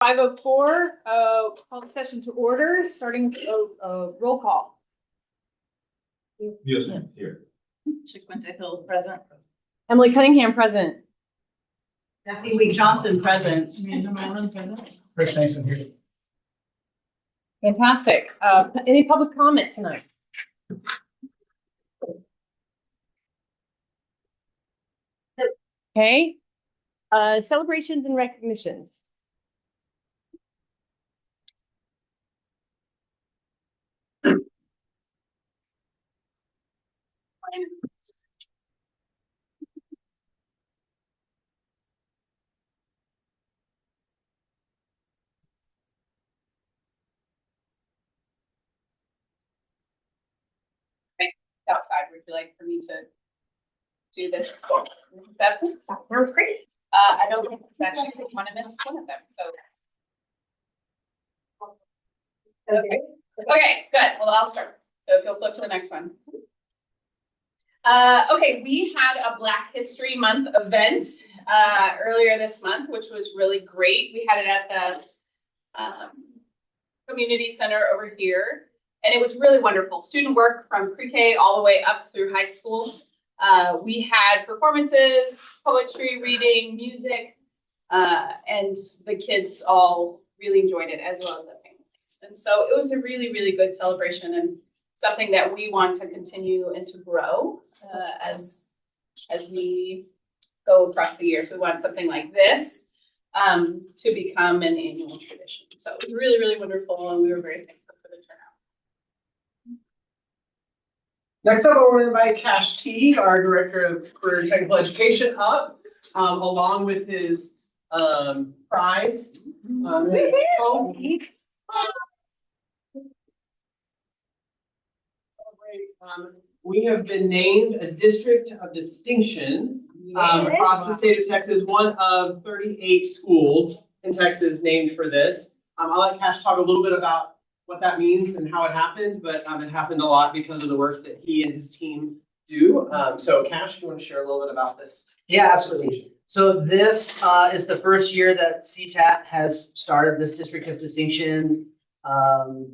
5:04, call the session to order, starting with a roll call. Yes, here. Chiquinta Hill present. Emily Cunningham present. Kathy Lee Johnson present. Chris Mason here. Fantastic. Any public comment tonight? Okay. Celebrations and recognitions. Outside, would you like for me to do this in his absence? That sounds great. I don't think it's actually want to miss one of them, so. Okay, good. Well, I'll start. So if you'll flip to the next one. Okay, we had a Black History Month event earlier this month, which was really great. We had it at the community center over here. And it was really wonderful. Student work from pre-K all the way up through high school. We had performances, poetry, reading, music, and the kids all really enjoyed it, as well as the families. And so it was a really, really good celebration and something that we want to continue and to grow as we go across the year. So we want something like this to become an annual tradition. So it was really, really wonderful, and we were very thankful. Next up, I want to invite Cash T, our Director of Career and Technical Education, up, along with his prize. We have been named a District of Distinction across the state of Texas, one of 38 schools in Texas named for this. I'll let Cash talk a little bit about what that means and how it happened, but it happened a lot because of the work that he and his team do. So Cash, do you want to share a little bit about this? Yeah, absolutely. So this is the first year that CTAT has started this District of Distinction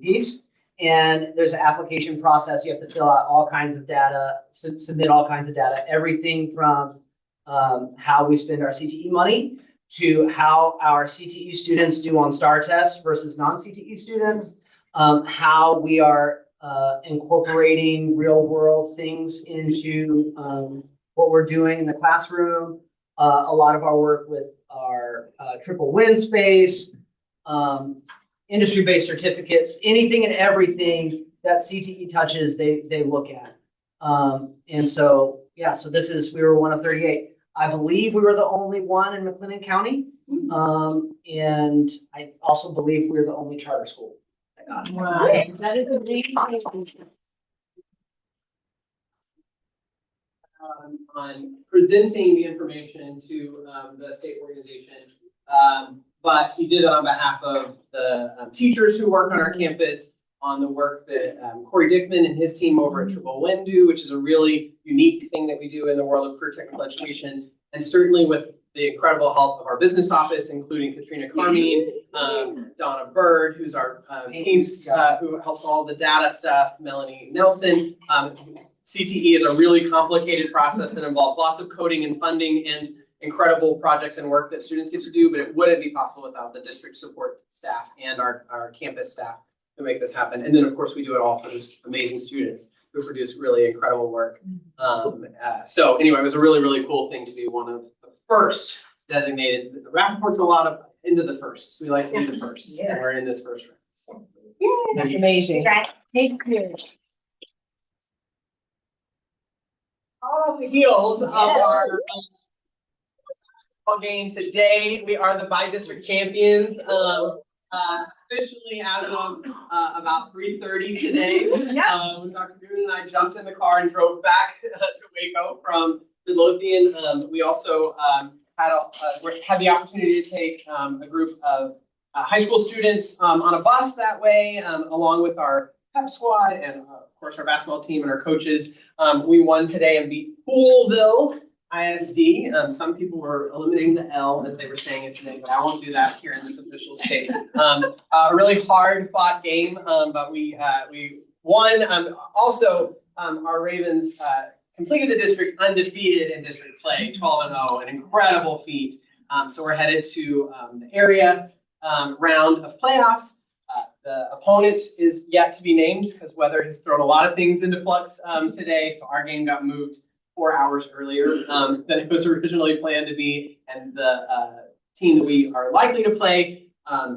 piece. And there's an application process. You have to fill out all kinds of data, submit all kinds of data, everything from how we spend our CTE money to how our CTE students do on STAR tests versus non-CTE students. How we are incorporating real world things into what we're doing in the classroom. A lot of our work with our triple win space, industry-based certificates, anything and everything that CTE touches, they look at. And so, yeah, so we were one of 38. I believe we were the only one in McLennan County. And I also believe we were the only charter school. Wow, that is amazing. On presenting the information to the state organization, but he did it on behalf of the teachers who work on our campus, on the work that Corey Dickman and his team over at Triple Win do, which is a really unique thing that we do in the world of career technical education, and certainly with the incredible help of our business office, including Katrina Carmine, Donna Bird, who's our teams, who helps all the data stuff, Melanie Nelson. CTE is a really complicated process that involves lots of coding and funding and incredible projects and work that students get to do, but it wouldn't be possible without the district support staff and our campus staff to make this happen. And then, of course, we do it all for these amazing students who produce really incredible work. So anyway, it was a really, really cool thing to be one of the first designated. Rapoport's a lot of into the first. So we like to be the first. Yeah. And we're in this first round. So That's amazing. Thank you. On the heels of our game today, we are the by-district champions. Officially as of about 3:30 today. Dr. Newman and I jumped in the car and drove back to Waco from Midlothian. We also had the opportunity to take a group of high school students on a bus that way, along with our pep squad and of course our basketball team and our coaches. We won today and beat Poolville. ISD. Some people were eliminating the L as they were saying it today, but I won't do that here in this official statement. A really hard fought game, but we won. Also, our Ravens completed the district undefeated in district play, 12-0, an incredible feat. So we're headed to the area round of playoffs. The opponent is yet to be named because weather has thrown a lot of things into flux today. So our game got moved 4 hours earlier than it was originally planned to be. And the team that we are likely to play,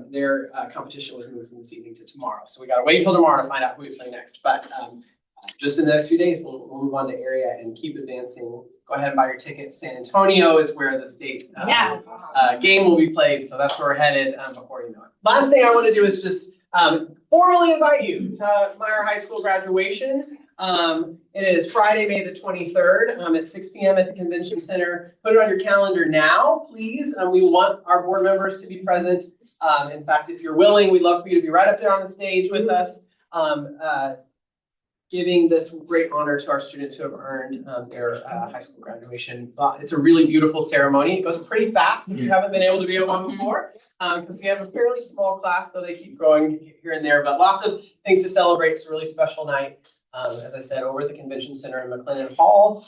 their competition was moved from this evening to tomorrow. So we got to wait till tomorrow to find out who we play next. But just in the next few days, we'll move on to area and keep advancing. Go ahead and buy your tickets. San Antonio is where the state game will be played. So that's where we're headed before you know it. Last thing I want to do is just formally invite you to Meyer High School graduation. It is Friday, May the 23rd at 6 p.m. at the Convention Center. Put it on your calendar now, please. We want our board members to be present. In fact, if you're willing, we'd love for you to be right up there on the stage with us, giving this great honor to our students who have earned their high school graduation. It's a really beautiful ceremony. It goes pretty fast if you haven't been able to be at one before, because we have a fairly small class, though they keep growing here and there, but lots of things to celebrate. It's a really special night. As I said, over at the Convention Center in McLennan Hall,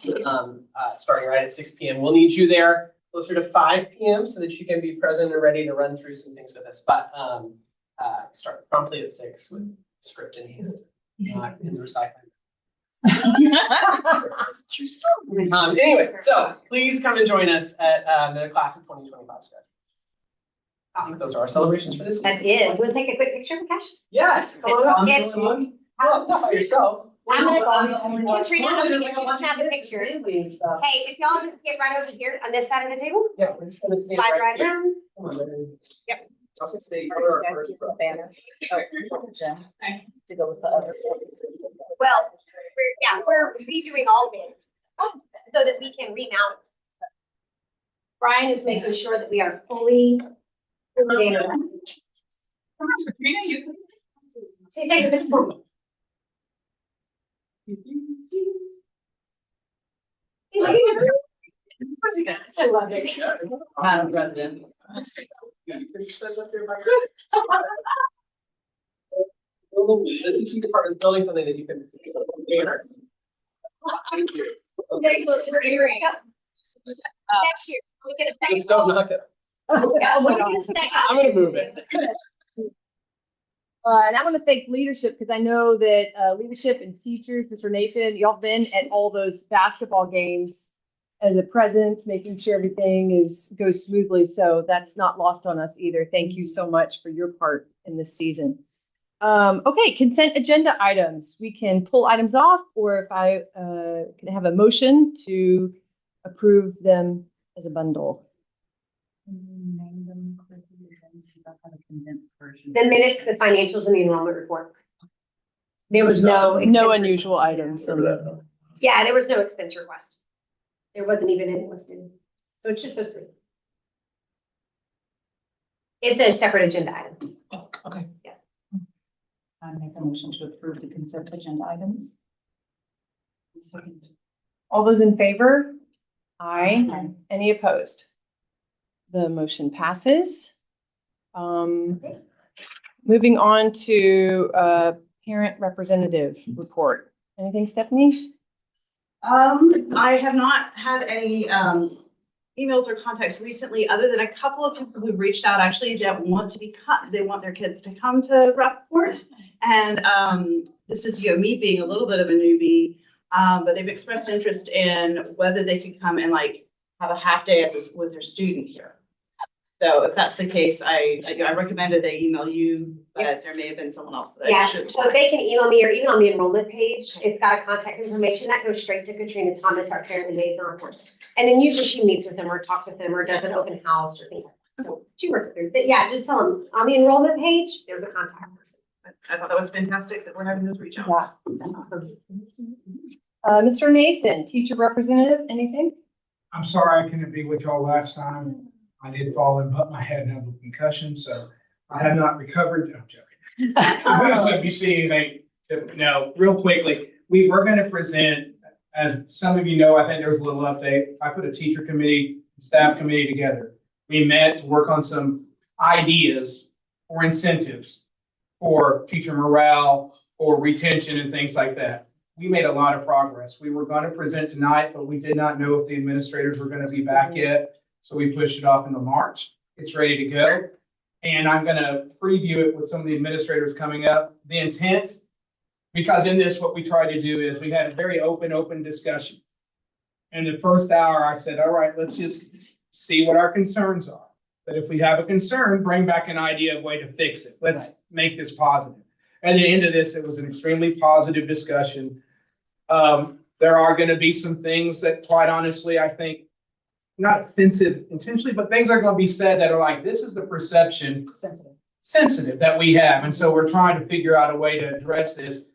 starting right at 6 p.m. We'll need you there closer to 5 p.m. so that you can be present and ready to run through some things with us. But start promptly at 6 with script in hand. Not in the recycling. Anyway, so please come and join us at the class of 2025 schedule. I think those are our celebrations for this year. That is. You want to take a quick picture, Prakash? Yes, come on up. Yes. Well, not by yourself. I'm gonna go. Katrina, you can snap a picture. Hey, if y'all just get right over here on this side of the table, Yeah, we're just gonna stand slide right right here. around. Come on, Brandon. Yep. I'll just stay over our first row. To go with the other. Well, we're redoing all of it so that we can remount. Brian is making sure that we are fully. Katrina, you can. She's taking a picture for me. I love it. Madam President. The teaching department is building something that you can. Thank you. Next year, we get a Just don't knock it. I'm gonna move it. And I want to thank leadership because I know that leadership and teachers, Mr. Nason, y'all been at all those basketball games as a presence, making sure everything goes smoothly. So that's not lost on us either. Thank you so much for your part in this season. Okay, consent agenda items. We can pull items off, or if I can have a motion to approve them as a bundle. Name them quickly, then have a condensed version. The minutes, the financials, and the enrollment report. There was no unusual items. Yeah, there was no expense request. There wasn't even any listed. So it's just those three. It's a separate agenda item. Oh, okay. Yeah. I make a motion to approve the consent agenda items. Second. All those in favor? Aye. Aye. Any opposed? The motion passes. Moving on to parent representative report. Anything, Stephanie? I have not had any emails or contacts recently, other than a couple of people who reached out actually that want to they want their kids to come to Rapoport. And this is, me being a little bit of a newbie, but they've expressed interest in whether they could come and have a half day with their student here. So if that's the case, I recommended they email you, but there may have been someone else that I should. So they can email me, or even on the enrollment page, it's got a contact information that goes straight to Katrina Thomas, our parent liaison. And then usually she meets with them or talks with them or does an open house or things like that. So she works with them. But yeah, just tell them on the enrollment page, there's a contact person. I thought that was fantastic that we're having those reach outs. Yeah, that's awesome. Mr. Nason, teacher representative, anything? I'm sorry I couldn't be with y'all last time. I did fall and butt my head and have a concussion, so I have not recovered. I'm joking. So if you see anything, no, real quickly, we were going to present as some of you know, I think there was a little update. I put a teacher committee, staff committee together. We met to work on some ideas or incentives for teacher morale or retention and things like that. We made a lot of progress. We were going to present tonight, but we did not know if the administrators were going to be back yet. So we pushed it off into March. It's ready to go. And I'm going to preview it with some of the administrators coming up. The intent, because in this, what we tried to do is we had a very open discussion. In the first hour, I said, all right, let's just see what our concerns are. But if we have a concern, bring back an idea of way to fix it. Let's make this positive. At the end of this, it was an extremely positive discussion. There are going to be some things that, quite honestly, I think, not offensive intentionally, but things are going to be said that are like, this is the perception sensitive that we have. And so we're trying to figure out a way to address this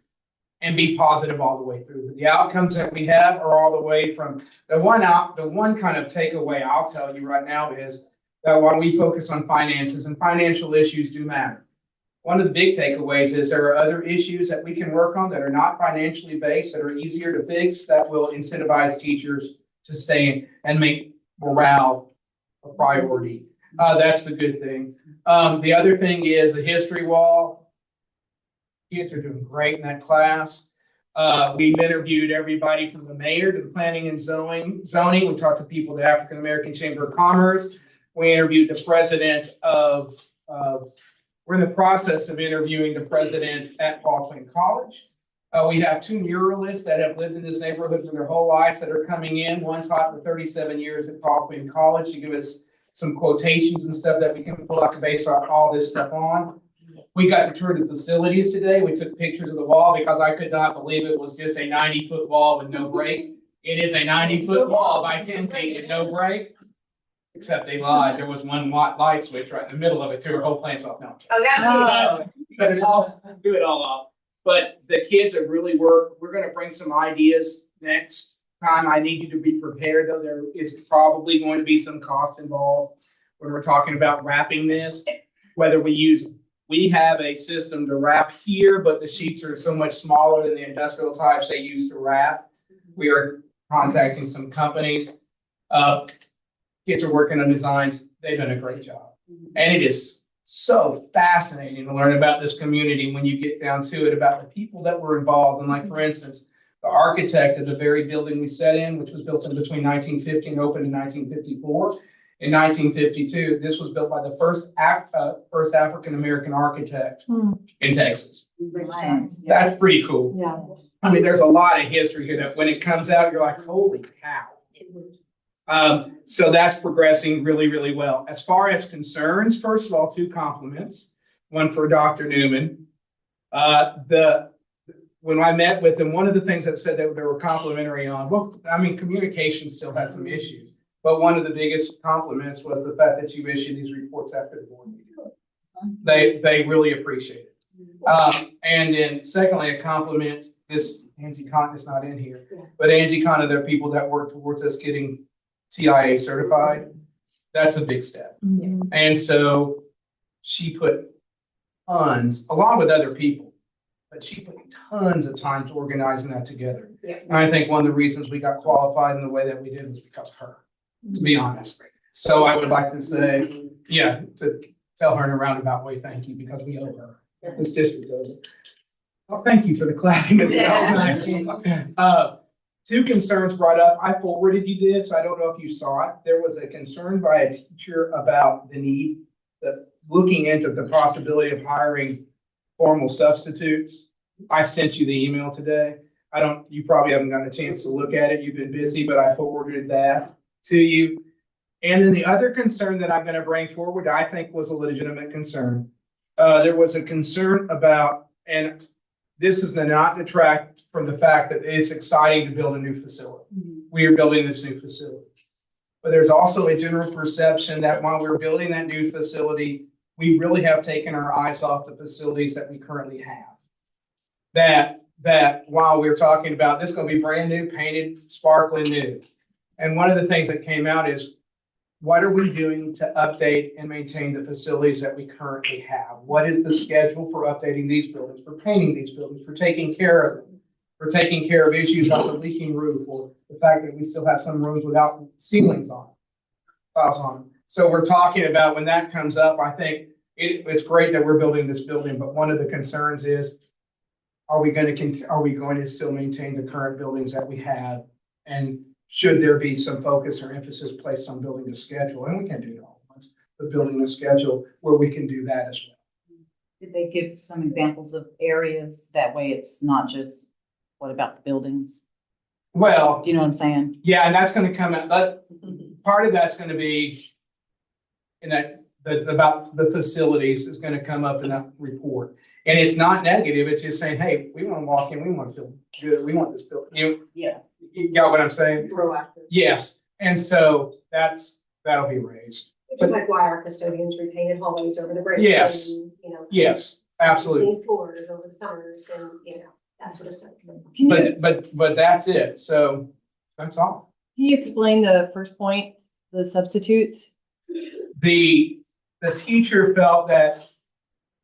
and be positive all the way through. The outcomes that we have are all the way from the one kind of takeaway I'll tell you right now is that while we focus on finances and financial issues do matter, one of the big takeaways is there are other issues that we can work on that are not financially based, that are easier to fix, that will incentivize teachers to stay and make morale a priority. That's the good thing. The other thing is the history wall. Kids are doing great in that class. We've interviewed everybody from the mayor to the planning and zoning. We talked to people at the African American Chamber of Commerce. We interviewed the president of, we're in the process of interviewing the president at Paul Quinn College. We have 2 muralists that have lived in this neighborhood for their whole lives that are coming in. One taught for 37 years at Paul Quinn College to give us some quotations and stuff that we can pull up to base all this stuff on. We got to tour the facilities today. We took pictures of the wall because I could not believe it was just a 90-foot wall with no break. It is a 90-foot wall by 10 feet with no break. Except they lied. There was one light switch right in the middle of it, too. Our whole plant's off now. Oh, that's But it all, do it all off. But the kids have really worked. We're going to bring some ideas next time. I need you to be prepared, though. There is probably going to be some cost involved when we're talking about wrapping this. Whether we have a system to wrap here, but the sheets are so much smaller than the industrial types they use to wrap. We are contacting some companies. Kids are working on designs. They've done a great job. And it is so fascinating to learn about this community when you get down to it, about the people that were involved. And like, for instance, the architect of the very building we sat in, which was built in between 1950 and opened in 1954. In 1952, this was built by the first African-American architect in Texas. That's pretty cool. Yeah. I mean, there's a lot of history here that when it comes out, you're like, holy cow. So that's progressing really, really well. As far as concerns, first of all, 2 compliments. One for Dr. Newman. When I met with him, one of the things that said that they were complimentary on, well, I mean, communication still has some issues, but one of the biggest compliments was the fact that you issue these reports after the board meeting. They really appreciate it. And then secondly, a compliment, Angie Conn is not in here, but Angie Conn, there are people that work towards us getting TIA certified. That's a big step. And so she put tons, along with other people, but she put tons of time to organizing that together. And I think one of the reasons we got qualified in the way that we did was because of her, to be honest. So I would like to say, to tell her in a roundabout way, thank you, because we owe her. This district owes it. Well, thank you for the clapping as well. 2 concerns brought up. I forwarded you this. I don't know if you saw it. There was a concern by a teacher about the need, looking into the possibility of hiring formal substitutes. I sent you the email today. You probably haven't gotten a chance to look at it. You've been busy, but I forwarded that to you. And then the other concern that I'm going to bring forward, I think was a legitimate concern. There was a concern about, and this is not detract from the fact that it's exciting to build a new facility. We are building this new facility. But there's also a general perception that while we're building that new facility, we really have taken our eyes off the facilities that we currently have. That while we're talking about this is going to be brand new, painted, sparkling new. And one of the things that came out is, what are we doing to update and maintain the facilities that we currently have? What is the schedule for updating these buildings, for painting these buildings, for taking care of them? We're taking care of issues like the leaking roof or the fact that we still have some rooms without ceilings on, tiles on them. So we're talking about when that comes up, I think it's great that we're building this building, but one of the concerns is, are we going to still maintain the current buildings that we have? And should there be some focus or emphasis placed on building a schedule? And we can do it all at once, but building a schedule where we can do that as well. Did they give some examples of areas? That way it's not just, what about the buildings? Well, Do you know what I'm saying? yeah, and that's going to come out, but part of that's going to be in about the facilities is going to come up in that report. And it's not negative. It's just saying, hey, we want to walk in. We want to feel good. We want this building. Yeah. You got what I'm saying? Proactive. Yes. And so that'll be raised. Which is like why our custodians repainted hallways over the break. Yes. And, you know. Yes, absolutely. Clean floors over the summers and, you know, that sort of stuff. Can you, But that's it. So that's all. can you explain the first point, the substitutes? The teacher felt that,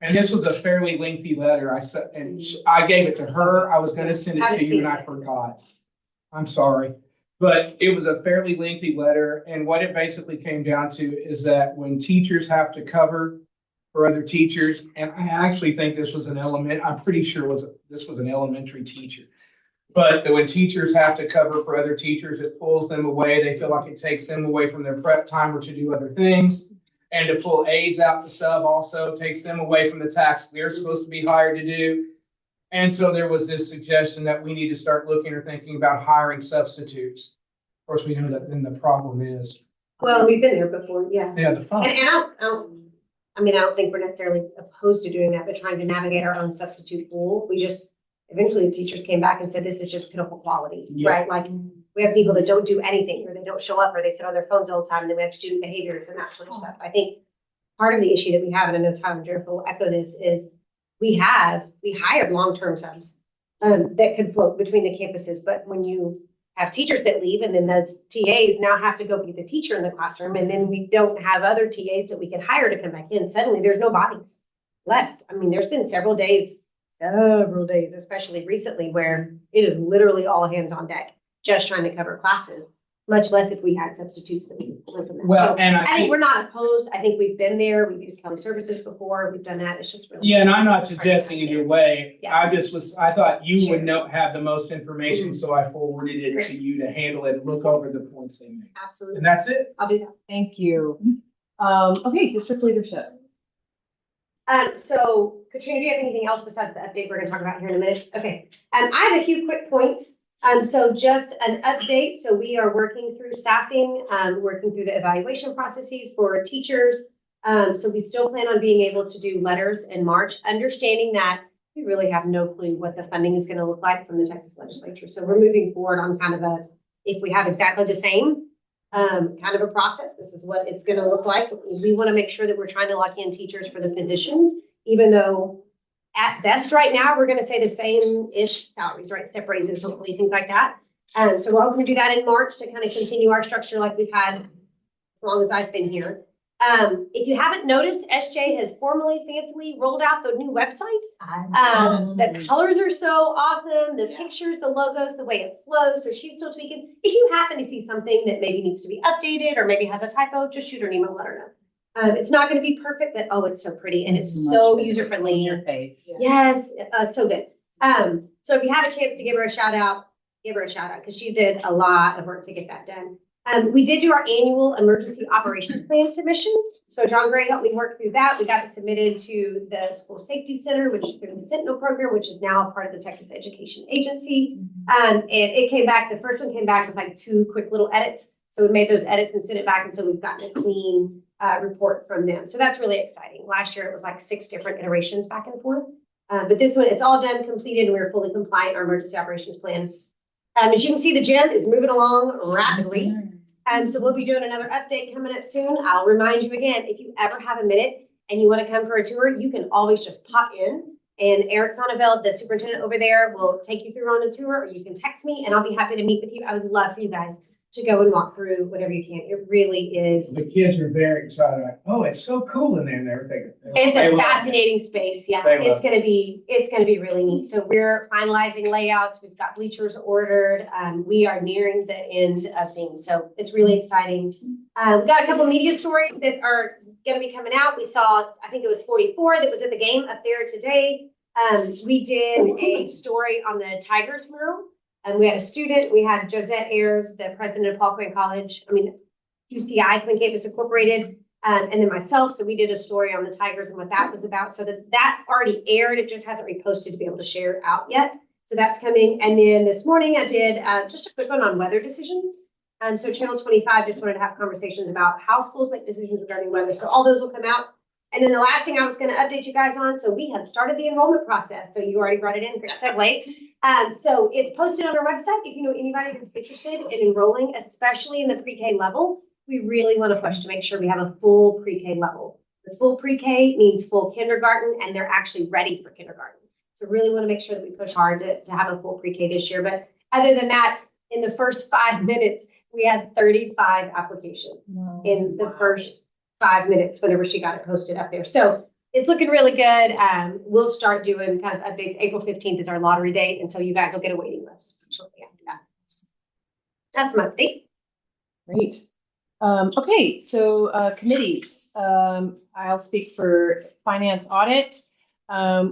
and this was a fairly lengthy letter. I gave it to her. I was going to send it to you and I forgot. I'm sorry. But it was a fairly lengthy letter. And what it basically came down to is that when teachers have to cover for other teachers, and I actually think this was I'm pretty sure this was an elementary teacher. But that when teachers have to cover for other teachers, it pulls them away. They feel like it takes them away from their prep time or to do other things. And to pull aides out the sub also takes them away from the tasks they're supposed to be hired to do. And so there was this suggestion that we need to start looking or thinking about hiring substitutes. Of course, we know that then the problem is, Well, we've been there before, yeah. the phone. And I don't think we're necessarily opposed to doing that, but trying to navigate our own substitute pool. Eventually the teachers came back and said, this is just pitiful quality, Yeah. right? Like, we have people that don't do anything, or they don't show up, or they sit on their phones all the time, and then we have student behaviors and that sort of stuff. I think part of the issue that we have, and I know Tyler and Jennifer will echo this, is we hired long-term subs that could float between the campuses, but when you have teachers that leave, and then those TAs now have to go be the teacher in the classroom, and then we don't have other TAs that we can hire to come back in, suddenly there's no bodies left. I mean, there's been several days, especially recently, where it is literally all hands on deck, just trying to cover classes, much less if we had substitutes that we went from that. Well, So and I think we're not opposed. I think we've been there. We've used county services before. We've done that. It's just really. yeah, and I'm not suggesting either way. Yeah. I thought you would Sure. have the most information, so I forwarded it to you to handle it and look over the points they made. Absolutely. And that's it. I'll do that. Thank you. Okay, district leadership. So Katrina, do you have anything else besides the update we're gonna talk about here in a minute? Okay, I have a few quick points. So just an update. So we are working through staffing, working through the evaluation processes for teachers. So we still plan on being able to do letters in March, understanding that we really have no clue what the funding is gonna look like from the Texas legislature. So we're moving forward on kind of if we have exactly the same kind of a process, this is what it's gonna look like. We wanna make sure that we're trying to lock in teachers for the positions, even though at best right now, we're gonna say the same-ish salaries, right? Step raises, hopefully, things like that. So we're hoping to do that in March to kind of continue our structure like we've had as long as I've been here. If you haven't noticed, SJ has formally, fancily rolled out the new website. The colors are so awesome, the pictures, the logos, the way it flows, so she's still tweaking. If you happen to see something that maybe needs to be updated or maybe has a typo, just shoot her an email, let her know. It's not gonna be perfect, but oh, it's so pretty and it's so user-friendly. Interface. Yes, so good. So if you have a chance to give her a shout out, because she did a lot of work to get that done. We did do our annual emergency operations plan submission. So John Gray helped me work through that. We got it submitted to the School Safety Center, which is through the Sentinel program, which is now a part of the Texas Education Agency. And it came back, the first one came back with like 2 quick little edits. So we made those edits and sent it back, and so we've gotten a clean report from them. So that's really exciting. Last year, it was like 6 different iterations back and forth. But this one, it's all done, completed, and we're fully compliant, our emergency operations plan. As you can see, the gym is moving along rapidly. So we'll be doing another update coming up soon. I'll remind you again, if you ever have a minute and you want to come for a tour, you can always just pop in. And Eric Sonneveld, the superintendent over there, will take you through on a tour, or you can text me and I'll be happy to meet with you. I would love for you guys to go and walk through whatever you can. It really is. The kids are very excited, like, oh, it's so cool in there and everything. It's They a love it. fascinating space, yeah. They love It's gonna be really neat. So we're finalizing layouts. We've got bleachers ordered. We are nearing the end of things, so it's really exciting. We've got a couple media stories that are gonna be coming out. We saw, I think it was 44 that was at the game up there today. We did a story on the Tigers mural. And we had a student, we had Josette Ayers, the president of Paul Quinn College, QCI, Quinn Campus Incorporated, and then myself. So we did a story on the Tigers and what that was about. So that already aired. It just hasn't reposted to be able to share out yet. So that's coming. And then this morning I did just a quick one on weather decisions. And so Channel 25 just wanted to have conversations about how schools make decisions regarding weather. So all those will come out. And then the last thing I was going to update you guys on, so we have started the enrollment process. So you already brought it in, great segue. So it's posted on our website. If you know anybody who's interested in enrolling, especially in the pre-K level, we really want to push to make sure we have a full pre-K level. The full pre-K means full kindergarten, and they're actually ready for kindergarten. So really want to make sure that we push hard to have a full pre-K this year. But other than that, in the first 5 minutes, we had 35 applications in the first 5 minutes whenever she got it posted up there. So it's looking really good. We'll start doing kind of updates. April 15th is our lottery date. And so you guys will get a waiting list shortly after that. That's my update. Great. Okay, so committees. I'll speak for finance audit.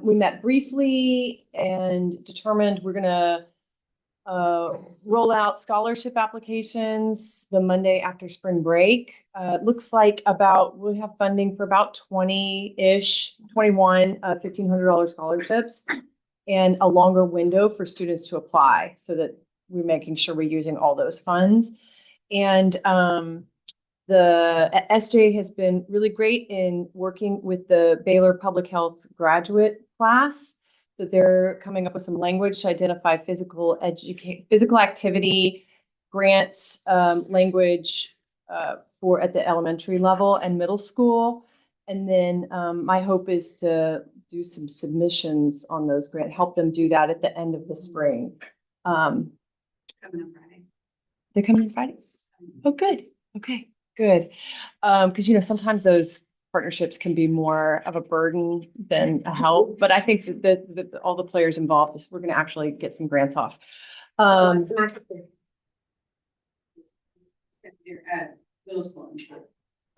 We met briefly and determined we're gonna roll out scholarship applications the Monday after spring break. It looks like we have funding for about 20-ish, 21 $1,500 scholarships and a longer window for students to apply so that we're making sure we're using all those funds. And the SJ has been really great in working with the Baylor Public Health graduate class. So they're coming up with some language to identify physical activity grants, language for at the elementary level and middle school. And then my hope is to do some submissions on those grants, help them do that at the end of the spring. Coming on Friday. They're coming on Friday. Oh, good. Okay, good. Because sometimes those partnerships can be more of a burden than a help, but I think that all the players involved, we're going to actually get some grants off.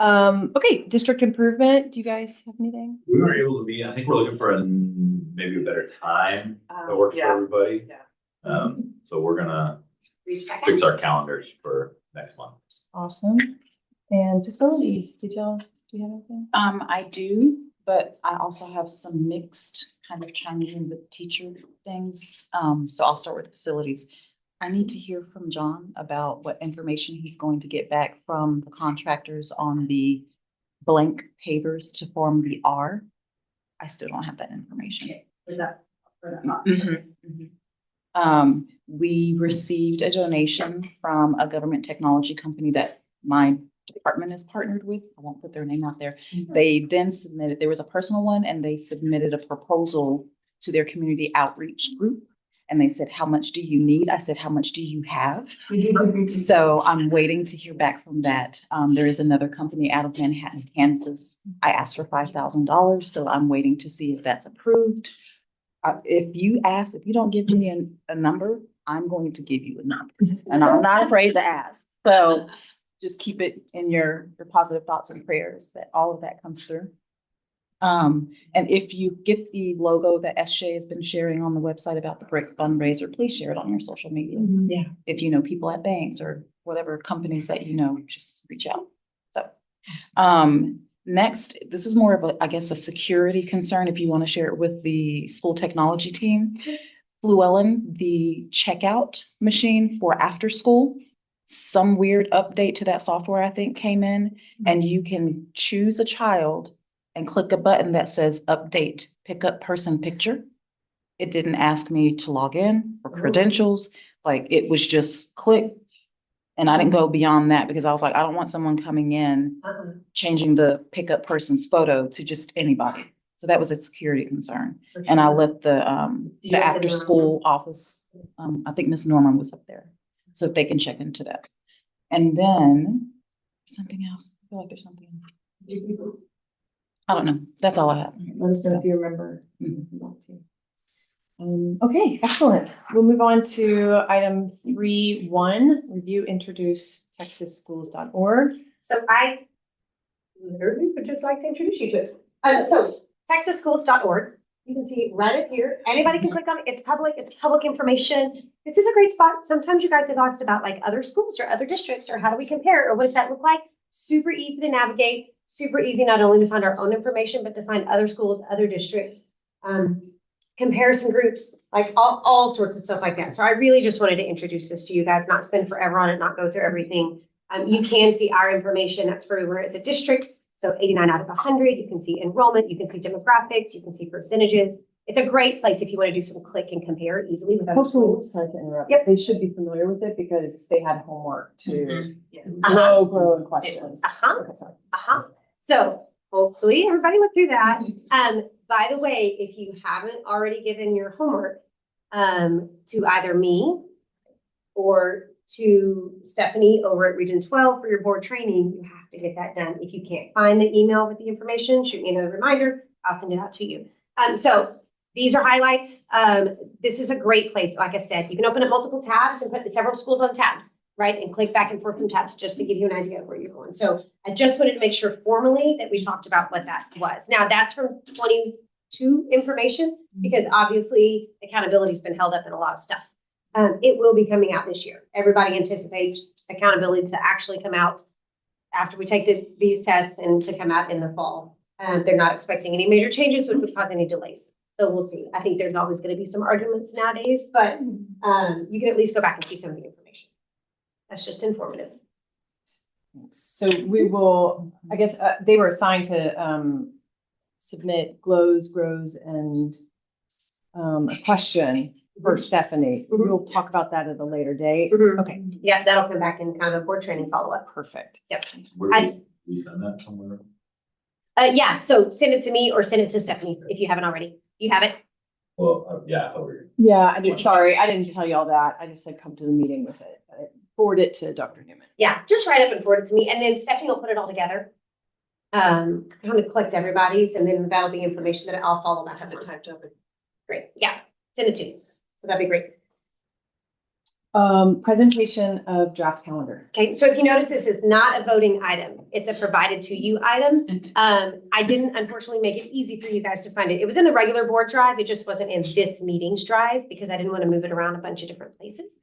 Okay, district improvement. Do you guys have anything? We weren't able to meet. I think we're looking for maybe a better time that works for everybody. Yeah. So we're gonna fix our calendars for next month. Awesome. And facilities, do you have anything? I do, but I also have some mixed kind of chiming in with teacher things. So I'll start with facilities. I need to hear from John about what information he's going to get back from the contractors on the blank pavers to form the R. I still don't have that information. We received a donation from a government technology company that my department is partnered with. I won't put their name out there. They then submitted, there was a personal one, and they submitted a proposal to their community outreach group. And they said, how much do you need? I said, how much do you have? So I'm waiting to hear back from that. There is another company out of Manhattan, Kansas. I asked for $5,000, so I'm waiting to see if that's approved. If you don't give me a number, I'm going to give you a number. And I'm not afraid to ask. So just keep it in your positive thoughts and prayers that all of that comes through. And if you get the logo that SJ has been sharing on the website about the BRIC fundraiser, please share it on your social media. Yeah. If you know people at banks or whatever companies that just reach out. So, next, this is more of a security concern if you want to share it with the school technology team. Fluellen, the checkout machine for after school, some weird update to that software, I think, came in, and you can choose a child and click a button that says update pickup person picture. It didn't ask me to log in or credentials. Like, it was just click. And I didn't go beyond that because I was like, I don't want someone coming in, changing the pickup person's photo to just anybody. So that was a security concern. Sure. And I let the after school office, I think Miss Norman was up there. So if they can check into that. And then something else. I feel like there's something. I don't know. That's all I have. Let us know if you remember. Mhm. Want to. Okay, excellent. We'll move on to item 3.1, review, introduce texasschools.org. So I literally would just like to introduce you to it. So texasschools.org, you can see it right up here. Anybody can click on it. It's public information. This is a great spot. Sometimes you guys have asked about like other schools or other districts or how do we compare or what does that look like? Super easy to navigate, super easy not only to find our own information, but to find other schools, other districts, comparison groups, like all sorts of stuff like that. So I really just wanted to introduce this to you guys, not spend forever on it, not go through everything. You can see our information. That's for where it's a district. So 89 out of 100. You can see enrollment. You can see demographics. You can see percentages. It's a great place if you want to do some click and compare easily with other Hopefully, schools. sorry to interrupt. Yep. They should be familiar with it because they had homework to Uh-huh. grow in questions. Okay, sorry. So hopefully everybody went through that. By the way, if you haven't already given your homework to either me or to Stephanie over at Region 12 for your board training, you have to get that done. If you can't find the email with the information, shoot me another reminder. I'll send it out to you. So these are highlights. This is a great place. Like I said, you can open up multiple tabs and put the several schools on tabs, right? And click back and forth from tabs just to give you an idea of where you're going. So I just wanted to make sure formally that we talked about what that was. Now that's from 22 information because obviously accountability has been held up in a lot of stuff. It will be coming out this year. Everybody anticipates accountability to actually come out after we take these tests and to come out in the fall. They're not expecting any major changes, which would cause any delays. So we'll see. I think there's always going to be some arguments nowadays, but you can at least go back and see some of the information. That's just informative. So we will, I guess, they were assigned to submit grows, and a question for Stephanie. Mhm. We'll talk about that at a later date. Mhm. Okay, Yeah, that'll come back in kind of a board training follow-up. perfect. Yep. Where I- do we send that somewhere? Yeah, so send it to me or send it to Stephanie if you haven't already. You have it? Well, yeah, I thought we were. Yeah, I did. Sorry, I didn't tell y'all that. I just said come to the meeting with it. Forward it to Dr. Newman. Yeah, just write up and forward it to me, and then Stephanie will put it all together. Kind of collect everybody's, and then that'll be information that I'll follow back up on. Typed up. Great, yeah, send it to me. So that'd be great. Presentation of draft calendar. Okay, so if you notice, this is not a voting item. It's a provided to you item. I didn't unfortunately make it easy for you guys to find it. It was in the regular board drive. It just wasn't in this meeting's drive because I didn't want to move it around a bunch of different places.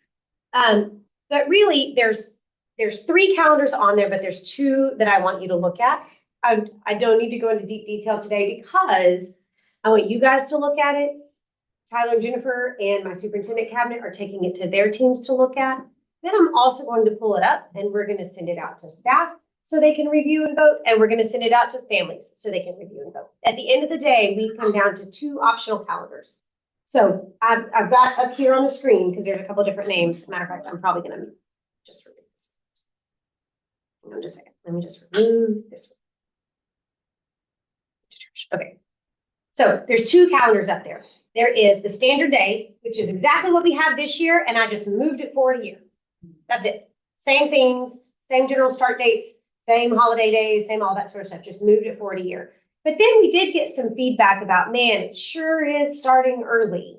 But really, there's 3 calendars on there, but there's 2 that I want you to look at. I don't need to go into deep detail today because I want you guys to look at it. Tyler and Jennifer and my superintendent cabinet are taking it to their teams to look at. Then I'm also going to pull it up and we're going to send it out to staff so they can review and vote. And we're going to send it out to families so they can review and vote. At the end of the day, we come down to 2 optional calendars. So I've got up here on the screen because there's a couple different names. Matter of fact, I'm probably going to just remove this. Hang on just a second. Let me just remove this one. Okay. So there's 2 calendars up there. There is the standard day, which is exactly what we have this year, and I just moved it forward a year. That's it. Same things, same general start dates, same holiday days, same all that sort of stuff. Just moved it forward a year. But then we did get some feedback about, man, it sure is starting early.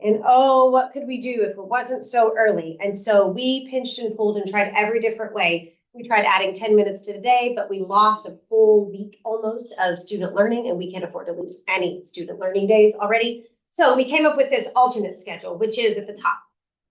And oh, what could we do if it wasn't so early? And so we pinched and pulled and tried every different way. We tried adding 10 minutes to the day, but we lost a full week almost of student learning, and we can't afford to lose any student learning days already. So we came up with this alternate schedule, which is at the top.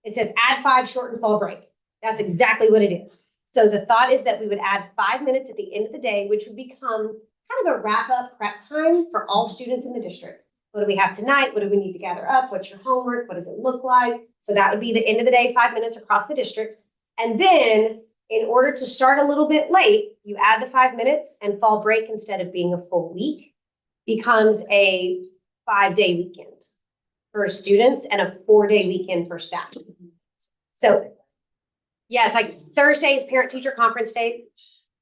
It says add 5 shortened fall break. That's exactly what it is. So the thought is that we would add 5 minutes at the end of the day, which would become kind of a wrap up prep time for all students in the district. What do we have tonight? What do we need to gather up? What's your homework? What does it look like? So that would be the end of the day, 5 minutes across the district. And then in order to start a little bit late, you add the 5 minutes, and fall break, instead of being a full week, becomes a 5-day weekend for students and a 4-day weekend for staff. So yeah, it's like Thursday is parent-teacher conference day.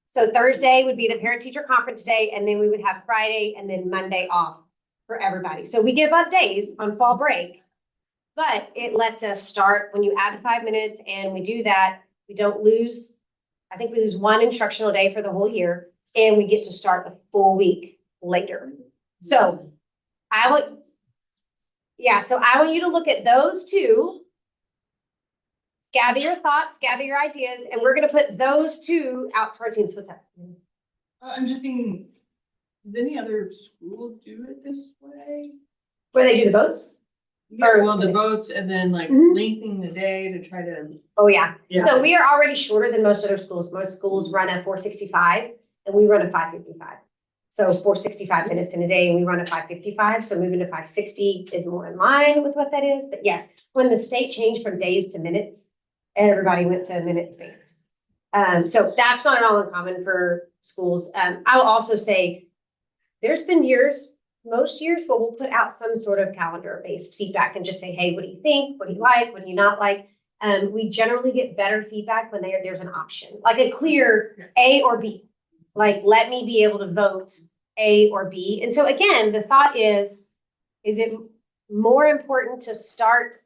So Thursday would be the parent-teacher conference day, and then we would have Friday and then Monday off for everybody. So we give up days on fall break, but it lets us start when you add the 5 minutes and we do that. We don't lose I think we lose one instructional day for the whole year, and we get to start a full week later. So I want you to look at those two, gather your thoughts, gather your ideas, and we're gonna put those two out to our teams. What's up? I'm just thinking, does any other school do it this way? Where they do the votes? Yeah, well, the votes and then like Mhm. lengthening the day to try to. Oh, yeah. Yeah. So we are already shorter than most other schools. Most schools run a 465 and we run a 555. So 465 minutes in a day and we run a 555. So moving to 560 is more in line with what that is. But yes, when the state changed from days to minutes, everybody went to minutes based. So that's not at all uncommon for schools. I will also say there's been years, most years, where we'll put out some sort of calendar based feedback and just say, hey, what do you think? What do you like? What do you not like? We generally get better feedback when there's an option, like a clear A or B. Like, let me be able to vote A or B. And so again, the thought is it more important to start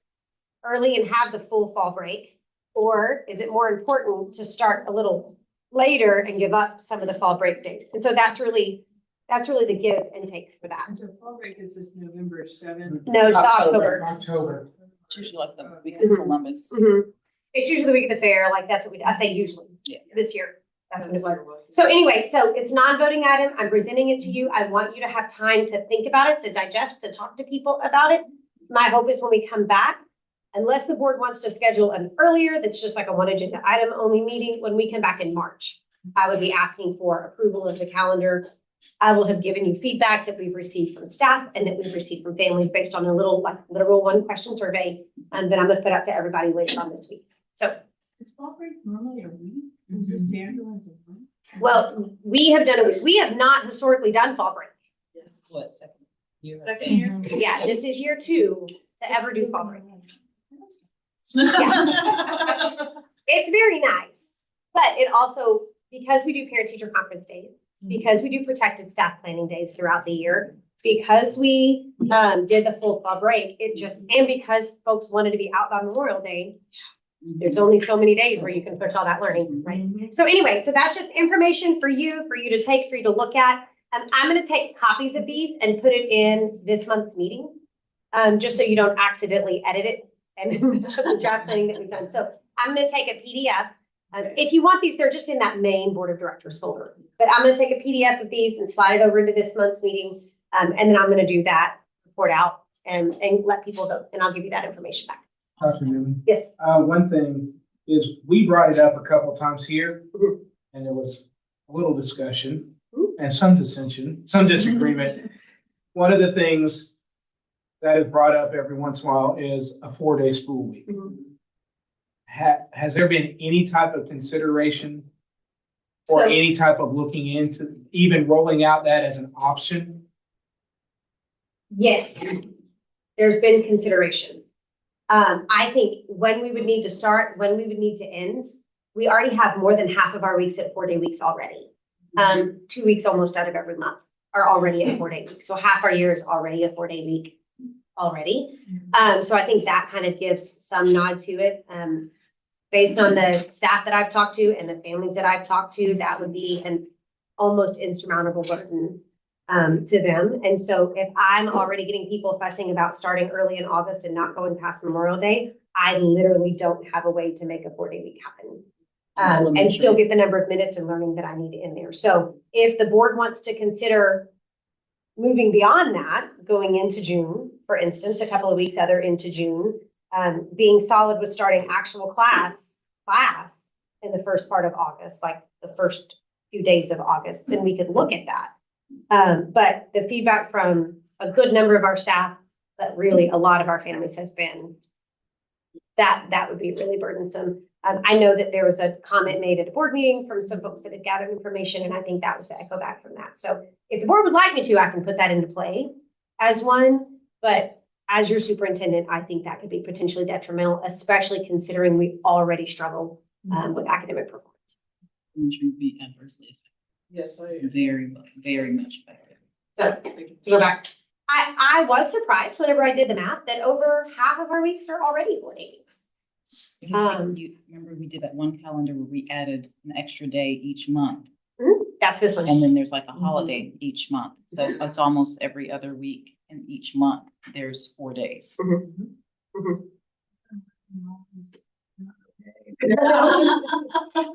early and have the full fall break? Or is it more important to start a little later and give up some of the fall break days? And so that's really the give and take for that. And so fall break is this November 7th. No, it's October. October. It's usually like the week of Columbus. Mhm. It's usually the week of the fair, like that's what I say usually, Yeah. this year, that's what it was. So anyway, so it's non-voting item, I'm presenting it to you, I want you to have time to think about it, to digest, to talk to people about it. My hope is when we come back, unless the board wants to schedule an earlier, that's just like a one agenda item only meeting, when we come back in March, I would be asking for approval of the calendar. I will have given you feedback that we've received from staff and that we've received from families based on a little like literal one question survey that I'm gonna put out to everybody later on this week. So, Is fall break normally a week? Is it standardized a week? well, we have done it, we have not historically done fall break. What, second year? Second year? Yeah, this is year 2 to ever do fall break. It's very nice, but it also, because we do parent-teacher conference days, because we do protected staff planning days throughout the year, because we did the full fall break, and because folks wanted to be out by Memorial Day, there's only so many days where you can push all that learning, right? So anyway, so that's just information for you to take, for you to look at. I'm gonna take copies of these and put it in this month's meeting, just so you don't accidentally edit it and miss the draft planning that we've done. So I'm gonna take a PDF. If you want these, they're just in that main board of directors folder. But I'm gonna take a PDF of these and slide it over into this month's meeting. And then I'm gonna do that, report out and let people vote, and I'll give you that information back. Dr. Newman, Yes. one thing is we brought it up a couple times here Mhm. and there was a little discussion Mhm. and some dissension, some disagreement. One of the things that is brought up every once in a while is a 4-day school week. Mhm. Has there been any type of consideration or So- any type of looking into even rolling out that as an option? Yes, there's been consideration. I think when we would need to start, when we would need to end, we already have more than half of our weeks at 4-day weeks already. 2 weeks almost out of every month are already a 4-day week. So half our year is already a 4-day week already. So I think that kind of gives some nod to it. Based on the staff that I've talked to and the families that I've talked to, that would be an almost insurmountable burden to them. And so if I'm already getting people fussing about starting early in August and not going past Memorial Day, I literally don't have a way to make a 4-day week happen. And still get the number of minutes and learning that I need in there. So if the board wants to consider moving beyond that, going into June, for instance, a couple of weeks other into June, being solid with starting actual class in the first part of August, like the first few days of August, then we could look at that. But the feedback from a good number of our staff, but really a lot of our families has been that would be really burdensome. I know that there was a comment made at a board meeting from some folks that had gathered information, and I think that was the echo back from that. So if the board would like me to, I can put that into play as one, but as your superintendent, I think that could be potentially detrimental, especially considering we already struggle with academic performance. Which would be adversely Yes, I. affected, very much affected. So to go back, I was surprised whenever I did the math that over half of our weeks are already 4-day weeks. Because you remember we did that one calendar where we added an extra day each month, That's this one. and then there's like a holiday each month. So it's almost every other week in each month, there's 4 days.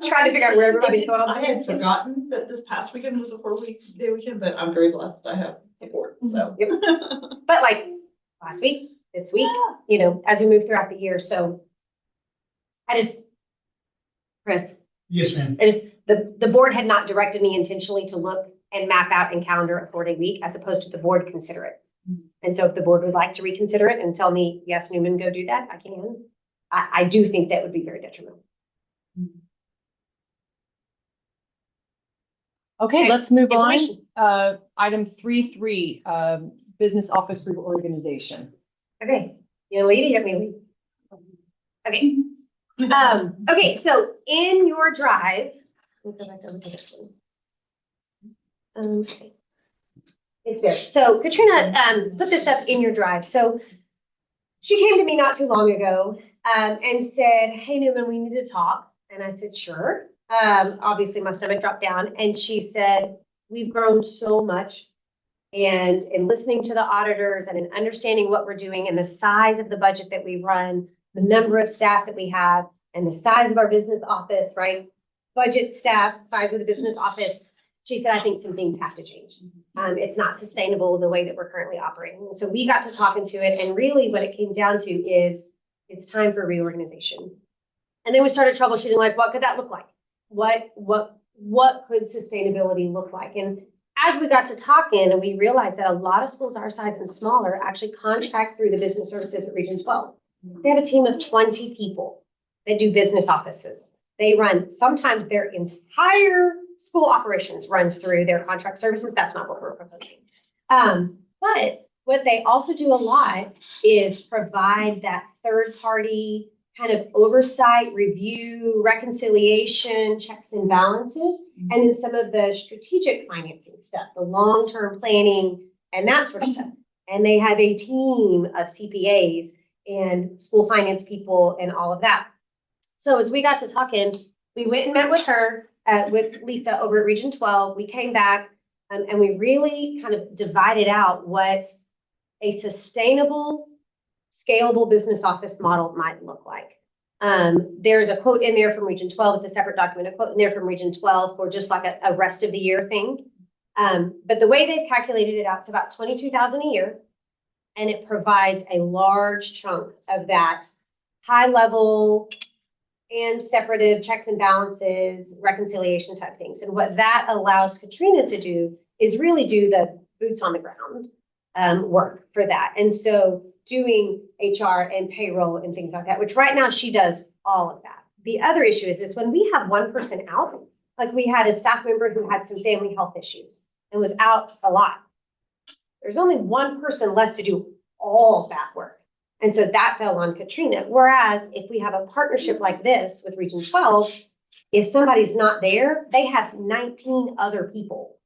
Trying to figure out where everybody's going. I had forgotten that this past weekend was a 4-day weekend, but I'm very blessed. I have support, so. But like last week, this week, you know, as we move throughout the year, so Chris, Yes, ma'am. the board had not directed me intentionally to look and map out and calendar a 4-day week as opposed to the board consider it. And so if the board would like to reconsider it and tell me, yes, Newman, go do that, I can. I do think that would be very detrimental. Okay, let's move on. Information. Item 3.3, business office reorganization. Okay, you lead it, you have me lead. Okay. Okay, so in your drive, let me go back over to this one. Okay. It's there. So Katrina, put this up in your drive. So she came to me not too long ago, and said, hey, Newman, we need to talk. And I said, sure. Obviously my stomach dropped down, and she said, we've grown so much. And in listening to the auditors and in understanding what we're doing and the size of the budget that we run, the number of staff that we have, and the size of our business office, right? Budget, staff, size of the business office. She said, I think some things have to change. It's not sustainable the way that we're currently operating. And so we got to talk into it. And really what it came down to is it's time for reorganization. And then we started troubleshooting, like, what could that look like? What could sustainability look like? And as we got to talking, and we realized that a lot of schools our size and smaller actually contract through the business services at Region 12. They have a team of 20 people that do business offices. They run, sometimes their entire school operations runs through their contract services. That's not what we're proposing. But what they also do a lot is provide that third party kind of oversight, review, reconciliation, checks and balances, and then some of the strategic financing stuff, the long-term planning and that sort of stuff. And they have a team of CPAs and school finance people and all of that. So as we got to talking, we went and met with her, with Lisa over at Region 12. We came back and we really kind of divided out what a sustainable, scalable business office model might look like. There's a quote in there from Region 12. It's a separate document, a quote in there from Region 12 for just like a rest of the year thing. But the way they've calculated it out, it's about $22,000 a year. And it provides a large chunk of that high level and separative checks and balances, reconciliation type things. And what that allows Katrina to do is really do the boots on the ground work for that. And so doing HR and payroll and things like that, which right now she does all of that. The other issue is when we have one person out, like we had a staff member who had some family health issues and was out a lot. There's only one person left to do all of that work. And so that fell on Katrina. Whereas if we have a partnership like this with Region 12, if somebody's not there, they have 19 other people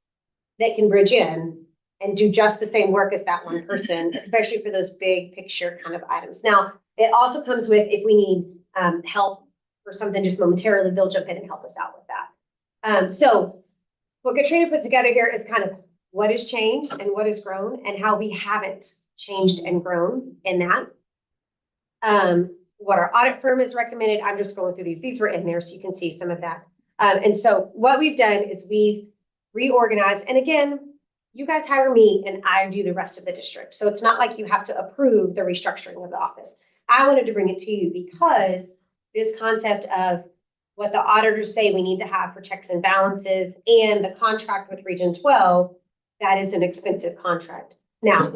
that can bridge in and do just the same work as that one person, especially for those big picture kind of items. Now, it also comes with, if we need help or something just momentarily, they'll jump in and help us out with that. So what Katrina put together here is kind of what has changed and what has grown and how we haven't changed and grown in that. What our audit firm has recommended, I'm just going through these. These were in there so you can see some of that. And so what we've done is we've reorganized. And again, you guys hire me and I do the rest of the district. So it's not like you have to approve the restructuring of the office. I wanted to bring it to you because this concept of what the auditors say we need to have for checks and balances and the contract with Region 12, that is an expensive contract. Now,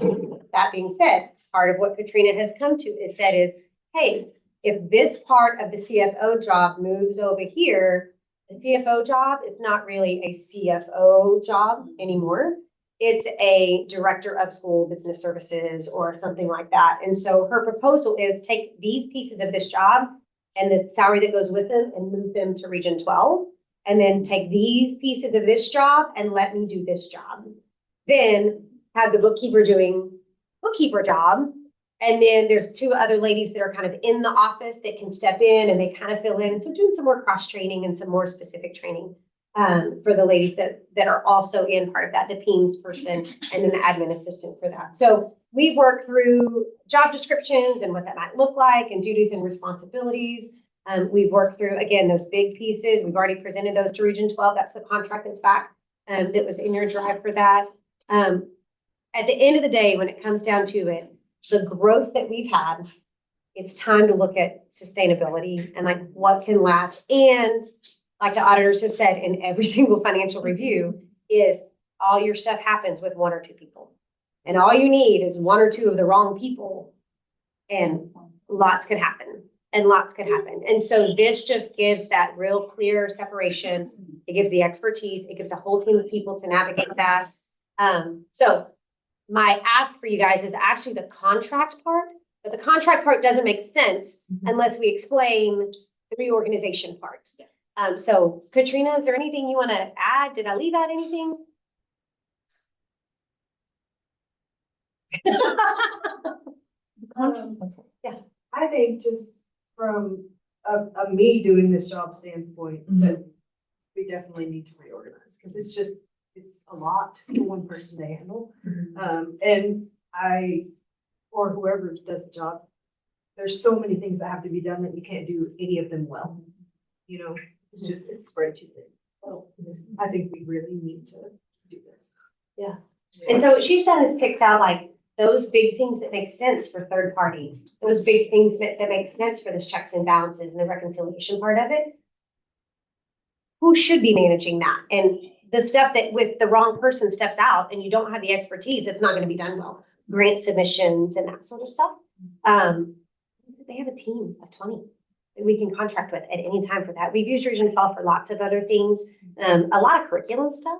that being said, part of what Katrina has come to is said is, hey, if this part of the CFO job moves over here, the CFO job is not really a CFO job anymore. It's a director of school business services or something like that. And so her proposal is take these pieces of this job and the salary that goes with them and move them to Region 12. And then take these pieces of this job and let me do this job. Then have the bookkeeper doing bookkeeper job And then there's two other ladies that are kind of in the office that can step in and they kind of fill in. And so doing some more cross training and some more specific training for the ladies that are also in part of that, the PEMS person and then the admin assistant for that. So we work through job descriptions and what that might look like and duties and responsibilities. We've worked through, again, those big pieces. We've already presented those to Region 12. That's the contract that's back that was in your drive for that. At the end of the day, when it comes down to it, the growth that we've had, it's time to look at sustainability and like what can last. And like the auditors have said in every single financial review is all your stuff happens with one or two people. And all you need is one or two of the wrong people and lots could happen and lots could happen. And so this just gives that real clear separation. It gives the expertise. It gives a whole team of people to navigate that. So my ask for you guys is actually the contract part, but the contract part doesn't make sense unless we explain the reorganization part. So Katrina, is there anything you want to add? Did I leave out anything? I think just from a me doing this job standpoint, that we definitely need to reorganize, because it's a lot for one person to handle. And or whoever does the job, there's so many things that have to be done that you can't do any of them well. You know, it's spread too thin. So I think we really need to do this. Yeah. And so what she's done is picked out like those big things that make sense for third party, those big things that make sense for this checks and balances and the reconciliation part of it. Who should be managing that? And the stuff that with the wrong person steps out and you don't have the expertise, it's not going to be done well. Grant submissions and that sort of stuff. They have a team of 20 that we can contract with at any time for that. We've used Region 12 for lots of other things, a lot of curriculum stuff,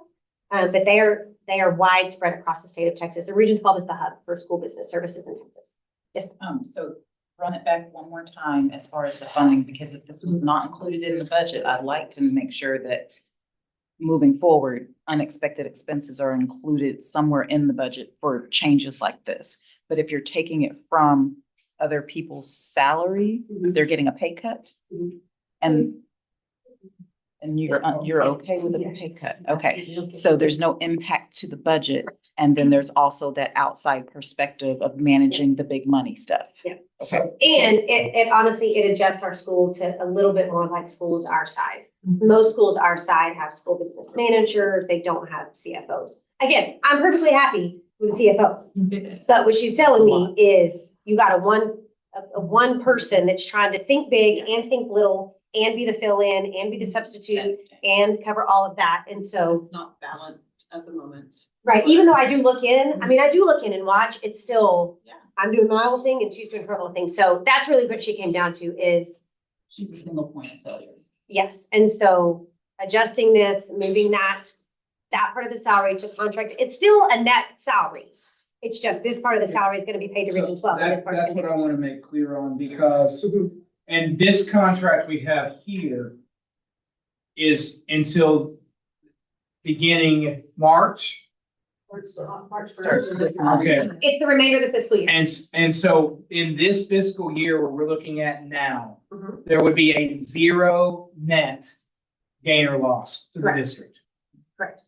but they are widespread across the state of Texas. And Region 12 is the hub for school business services in Texas. Yes. So run it back one more time as far as the funding, because if this was not included in the budget, I'd like to make sure that moving forward, unexpected expenses are included somewhere in the budget for changes like this. But if you're taking it from other people's salary, they're getting a pay cut. And you're okay with a pay cut? Okay, so there's no impact to the budget. And then there's also that outside perspective of managing the big money stuff. Yeah. Okay. And it honestly, it adjusts our school to a little bit more like schools our size. Most schools our size have school business managers. They don't have CFOs. Again, I'm perfectly happy with the CFO. But what she's telling me is you got a one person that's trying to think big and think little and be the fill-in and be the substitute and cover all of that. And so It's not balanced at the moment. right, even though I do look in, I do look in and watch, it's still, Yeah. I'm doing my little thing and she's doing her little thing. So that's really what she came down to is, She's a single point of failure. yes. And so adjusting this, moving that part of the salary to contract, it's still a net salary. It's just this part of the salary is going to be paid to So Region 12. and this That's part is what gonna I be- want to make clear on, because, and this contract we have here is until beginning March. March Starts 1st. this month. Okay. It's the remainder of the fiscal year. And so in this fiscal year, where we're looking at now, Mhm. there would be a zero net gain or loss to the Correct. district. Correct.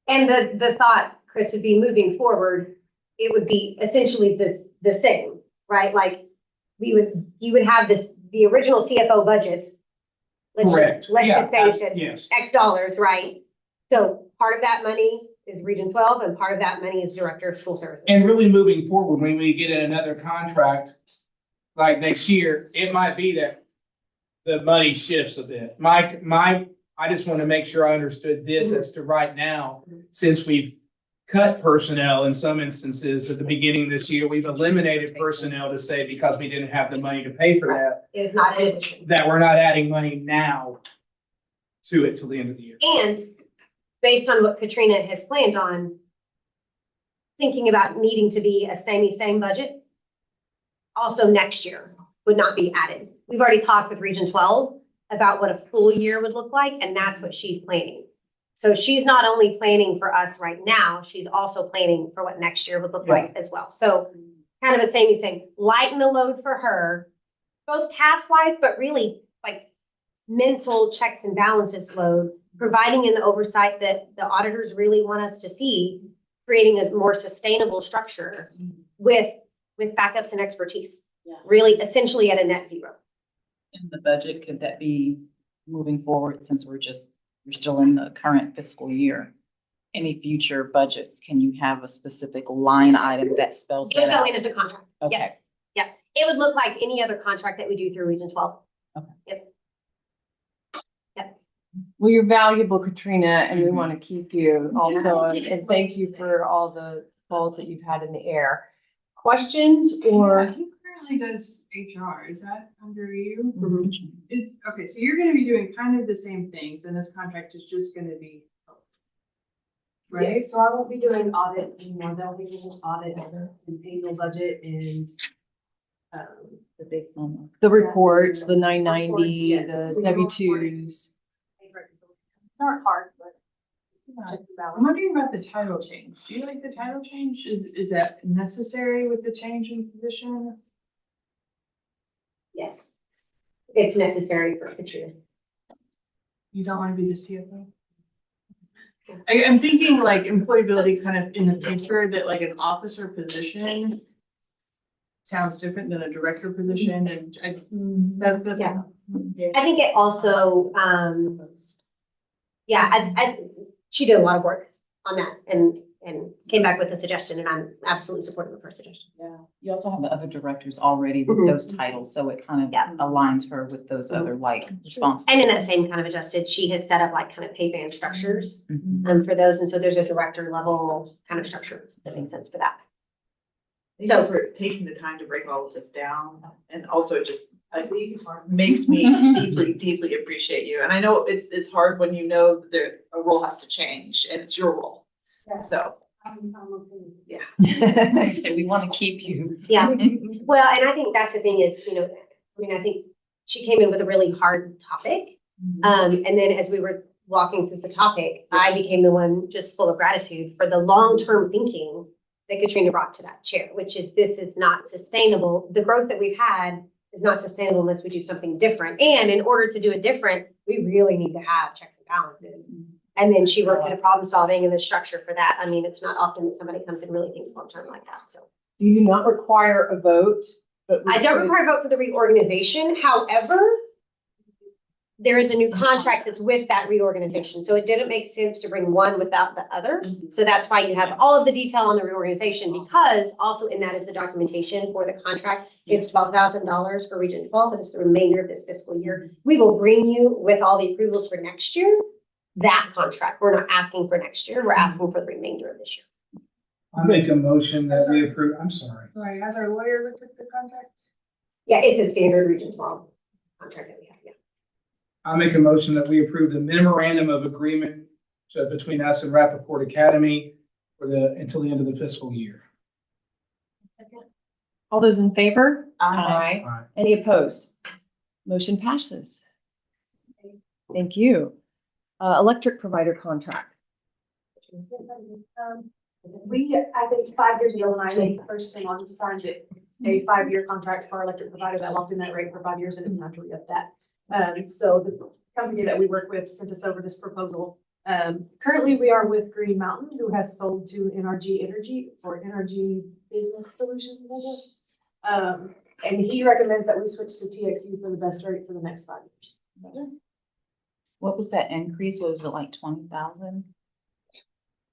And the thought, Chris, would be moving forward, it would be essentially the same, right? Like you would have the original CFO budget. Correct. Let's Yeah, just say it's at yes. X dollars, right? So part of that money is Region 12 and part of that money is Director of School Services. And really moving forward, when we get another contract, like next year, it might be that the money shifts a bit. I just want to make sure I understood this as to right now, since we've cut personnel in some instances at the beginning of this year, we've eliminated personnel to say because we didn't have the money to pay for that, It's not in addition. that we're not adding money now to it till the end of the year. And based on what Katrina has planned on, thinking about needing to be a same budget, also next year would not be added. We've already talked with Region 12 about what a full year would look like, and that's what she's planning. So she's not only planning for us right now, she's also planning for what next year would look like as well. So kind of a samey thing, lighten the load for her, both task wise, but really like mental checks and balances load, providing in the oversight that the auditors really want us to see, creating a more sustainable structure with backups and expertise, really essentially at a net zero. In the budget, could that be moving forward since we're still in the current fiscal year? Any future budgets, can you have a specific line item that spells It would that go out? in as a contract. Okay. Yeah, it would look like any other contract that we do through Region 12. Okay. Yep. Well, you're valuable, Katrina, and we Mhm. want to keep you also, and thank you for all the calls that you've had in the air. Questions or? Who currently does HR? Is that under you? Mhm. It's, okay, so you're gonna be doing kind of the same things and this contract is just gonna be. Right? Right, so I won't be doing audit anymore, they'll be doing audit and annual budget and, The big one. The reports, the 990, Yes. the W-2s. not hard, but. check the I'm balance. wondering about the title change. Do you like the title change? Is that necessary with the change in position? Yes. It's necessary for Katrina. You don't want to be the CFO? I'm thinking like employability kind of in the future, that like an officer position sounds different than a director position, and that's. Yeah. I think it also, she did a lot of work on that and came back with a suggestion, and I'm absolutely supportive of her suggestion. Yeah, you also have the other directors already with Mhm. those titles, so it kind of Yeah. aligns her with those other like responsibilities. And in that same kind of adjusted, she has set up like kind of pay band structures Mhm. for those, and so there's a director level kind of structure that makes sense for that. Thank So- you for taking the time to break all of this down, and also it just That's the easy part. makes me deeply, deeply appreciate you. And I know it's hard when you know that a role has to change and it's your role. Yeah. So, I'm okay. yeah. So we want to keep you. Yeah, well, and I think that's the thing is, I think she came in with a really hard topic. And then as we were walking through the topic, I became the one just full of gratitude for the long-term thinking that Katrina brought to that chair, which is this is not sustainable. The growth that we've had is not sustainable unless we do something different. And in order to do it different, we really need to have checks and balances. And then she worked through the problem solving and the structure for that. I mean, it's not often that somebody comes and really thinks long-term like that, so. You do not require a vote, but. we I don't could- require a vote for the reorganization. However, there is a new contract that's with that reorganization. So it didn't make sense to bring one without the other. So that's why you have all of the detail on the reorganization, because also in that is the documentation for the contract. It's $12,000 for Region 12, and it's the remainder of this fiscal year. We will bring you with all the approvals for next year, that contract. We're not asking for next year. We're asking for the remainder of this year. I make a motion that we approve, I'm sorry. Sorry, has our lawyer looked at the contract? Yeah, it's a standard Region 12 contract that we have, yeah. I make a motion that we approve the memorandum of agreement between us and Rapoport Academy until the end of the fiscal year. All those in favor? Aye. Aye. Any opposed? Motion passes. Thank you. Electric provider contract. I think 5 years ago, when I made the first thing, I just signed it, a 5-year contract for our electric provider that locked in that rate for 5 years, and it's not to re-up that. So the company that we work with sent us over this proposal. Currently, we are with Green Mountain, who has sold to NRG Energy or NRG Business Solutions, I guess. And he recommends that we switch to TXU for the best rate for the next 5 years. So, What was that increase? What was it, like 20,000?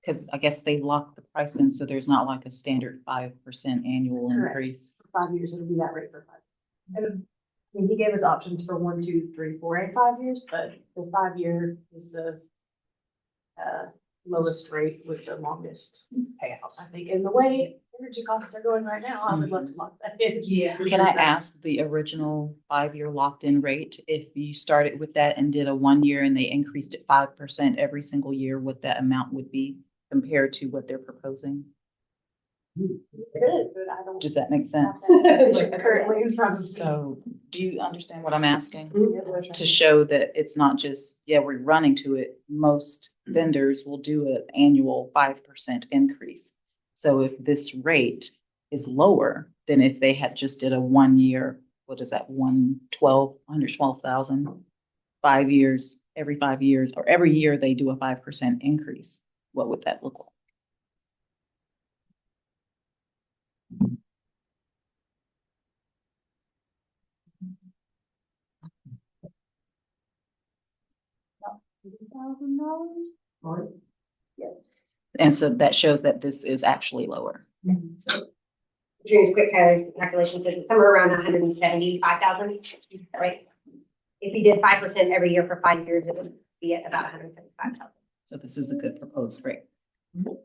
Because I guess they locked the price in, so there's not like a standard 5% annual Correct. increase. for 5 years, it'll be that rate for 5. And I mean, he gave us options for 1, 2, 3, 4, and 5 years, but the 5-year is the lowest rate with the longest payout, I think. And the way energy costs are going right now, I would love to lock that in. Yeah. Can I ask the original 5-year locked-in rate, if you started with that and did a 1 year and they increased it 5% every single year, what that amount would be compared to what they're proposing? Good, but I don't. Does that make sense? Currently in front of me. So do you understand what I'm asking? Mhm. To show that it's not just, yeah, we're running to it. Most vendors will do an annual 5% increase. So if this rate is lower than if they had just did a 1 year, what is that, 112,000, 5 years, every 5 years, or every year they do a 5% increase. What would that look like? $1,000? Yes. And so that shows that this is actually lower. Katrina's quick calculation says it's somewhere around 175,000, right? If you did 5% every year for 5 years, it would be at about 175,000. So this is a good proposed rate. Yep.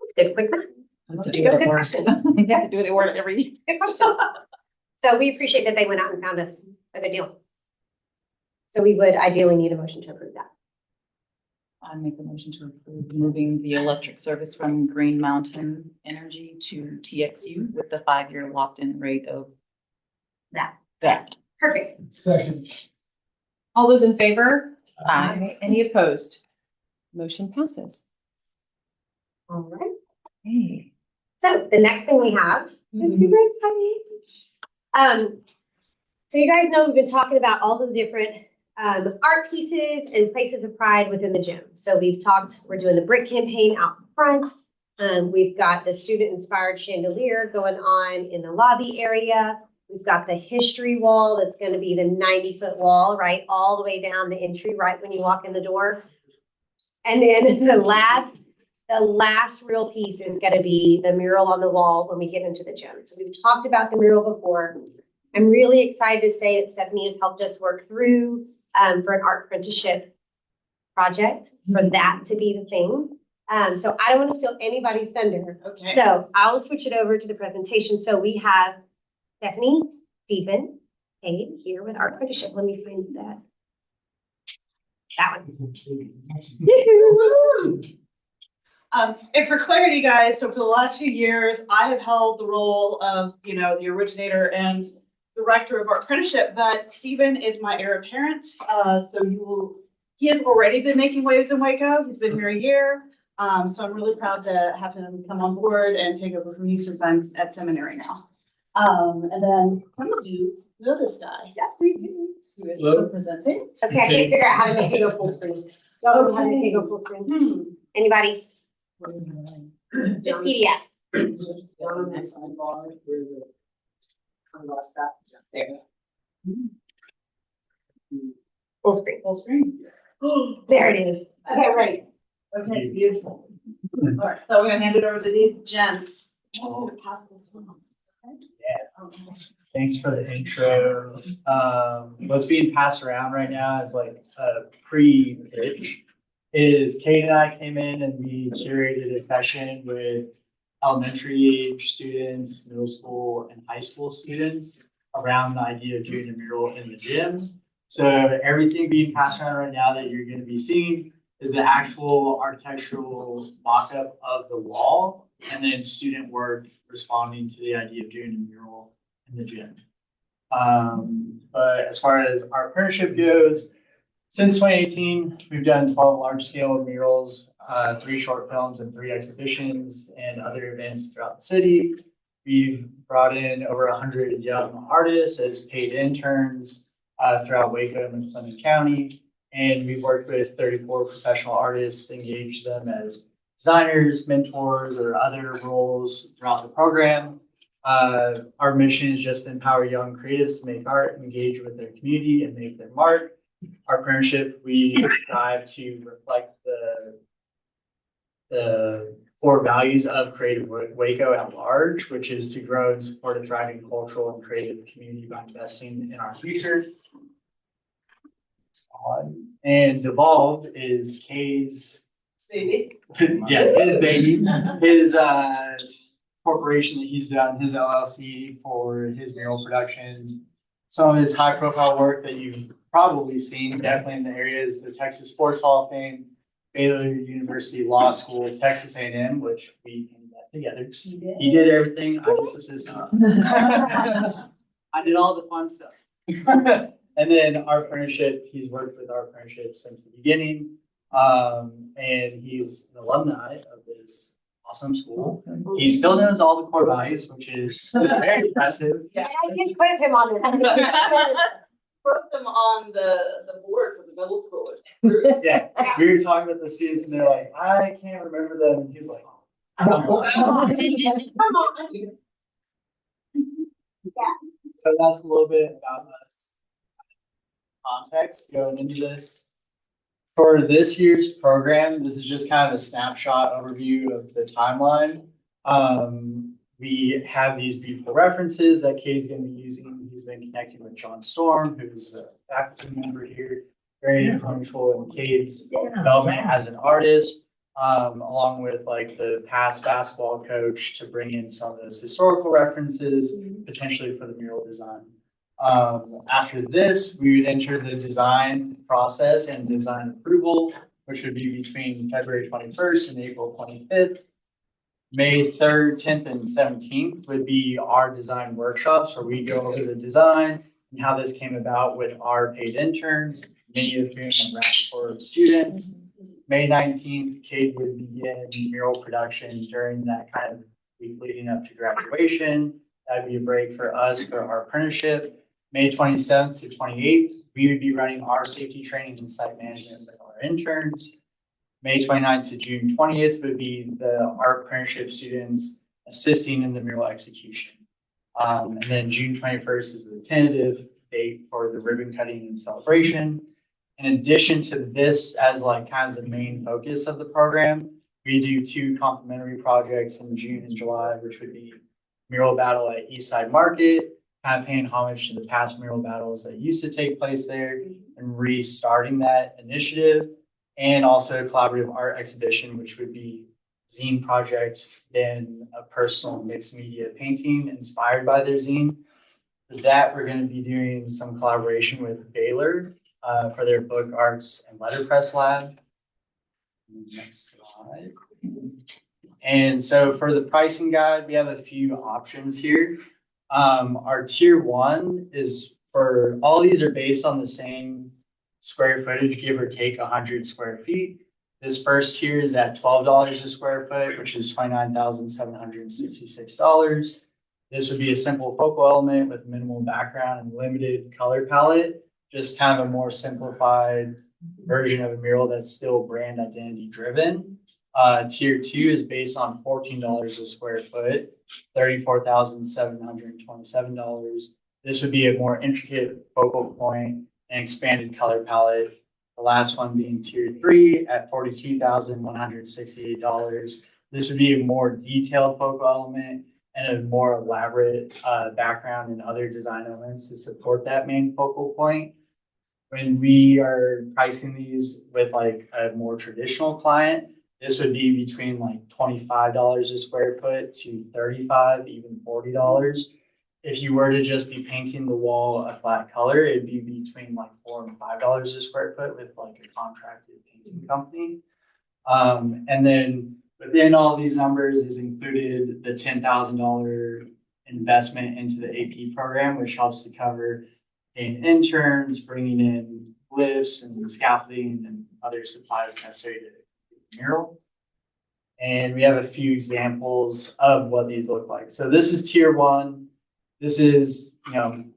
Let's do a quick math. I have to do it at Good work. question. You have to do it at work every year. Good question. So we appreciate that they went out and found us a good deal. So we would ideally need a motion to approve that. I make a motion to approve moving the electric service from Green Mountain Energy to TXU with the 5-year locked-in rate of That. that. Perfect. Second. All those in favor? Aye. Any opposed? Motion passes. All right. Hey. So the next thing we have is super exciting. So you guys know we've been talking about all the different art pieces and places of pride within the gym. So we're doing the brick campaign out front. We've got the student-inspired chandelier going on in the lobby area. We've got the history wall that's going to be the 90-foot wall, right, all the way down the entry, right when you walk in the door. And then the last real piece is going to be the mural on the wall when we get into the gym. So we've talked about the mural before. I'm really excited to say that Stephanie has helped us work through for an art apprenticeship project for that to be the thing. So I don't want to steal anybody's thunder. Okay. So I will switch it over to the presentation. So we have Stephanie, Stephen, Kate here with art apprenticeship. Let me find that. That one. And for clarity, guys, so for the last few years, I have held the role of, the originator and director of art apprenticeship, but Stephen is my heir apparent. He has already been making waves in Waco. He's been here a year. So I'm really proud to have him come on board and take over from me since I'm at seminary now. And then some of you know this guy. Yes, we do. Who is Hello. presenting. Okay, I can't figure out how to make it go full screen. Y'all know how to make it go full screen? Anybody? Just PDF. Full screen. Full screen. There it is. Okay, right. Okay, beautiful. All right, so we're gonna hand it over to these gents. Thanks for the intro. What's being passed around right now is like a pre-pitch. Kate and I came in and we curated a session with elementary age students, middle school and high school students around the idea of doing a mural in the gym. So everything being passed around right now that you're going to be seeing is the actual architectural mock-up of the wall, and then student work responding to the idea of doing a mural in the gym. But as far as our apprenticeship goes, since 2018, we've done 12 large-scale murals, 3 short films, and 3 exhibitions and other events throughout the city. We've brought in over 100 young artists as paid interns throughout Waco and McLennan County. And we've worked with 34 professional artists, engaged them as designers, mentors, or other roles throughout the program. Our mission is just to empower young creatives to make art, engage with their community, and make their mark. Our apprenticeship, we strive to reflect the core values of Creative Waco at large, which is to grow and support a thriving cultural and creative community by investing in our future. And Devolved is Kay's Baby. yeah, his baby, his corporation that he's done, his LLC for his mural productions. Some of his high profile work that you've probably seen, definitely in the area, is the Texas Sports Hall of Fame, Baylor University Law School, Texas A&M, which we came that together. He did everything. I just assisted. I did all the fun stuff. And then our apprenticeship, he's worked with our apprenticeship since the beginning. And he's an alumni of this awesome school. He still knows all the core values, which is very impressive. And I did quiz him on that. Put them on the board for the middle schoolers. Yeah, we were talking with the students and they're like, I can't remember them. And he's like, come on. So that's a little bit about us. Context going into this. For this year's program, this is just kind of a snapshot overview of the timeline. We have these beautiful references that Kate's going to be using. He's been connecting with John Storm, who's a faculty member here, very influential in Kate's development as an artist, along with like the past basketball coach to bring in some of those historical references, potentially for the mural design. After this, we would enter the design process and design approval, which would be between February 21st and April 25th. May 3rd, 10th, and 17th would be our design workshops where we go over the design and how this came about with our paid interns, many of whom are Rapoport students. May 19th, Kate would begin mural production during that kind of week leading up to graduation. That'd be a break for us for our apprenticeship. May 27th to 28th, we would be running our safety training and site management with our interns. May 29th to June 20th would be the art apprenticeship students assisting in the mural execution. And then June 21st is the tentative date for the ribbon cutting and celebration. In addition to this as like kind of the main focus of the program, we do 2 complementary projects in June and July, which would be mural battle at Eastside Market, kind of paying homage to the past mural battles that used to take place there and restarting that initiative, and also a collaborative art exhibition, which would be zine project, then a personal mixed media painting inspired by their zine. For that, we're going to be doing some collaboration with Baylor for their book arts and letterpress lab. Next slide. And so for the pricing guide, we have a few options here. Our tier 1 is for all these are based on the same square footage, give or take 100 square feet. This first tier is at $12 a square foot, which is $29,766. This would be a simple focal element with minimal background and limited color palette, just kind of a more simplified version of a mural that's still brand identity driven. Tier 2 is based on $14 a square foot, $34,727. This would be a more intricate focal point and expanded color palette. The last one being tier 3 at $42,168. This would be a more detailed focal element and a more elaborate background and other design elements to support that main focal point. When we are pricing these with like a more traditional client, this would be between like $25 a square foot to $35, even $40. If you were to just be painting the wall a flat color, it'd be between like $4 and $5 a square foot with like a contracted painting company. And then within all these numbers is included the $10,000 investment into the AP program, which helps to cover paying interns, bringing in lifts and scaffolding and other supplies necessary to mural. And we have a few examples of what these look like. So this is tier 1. This is,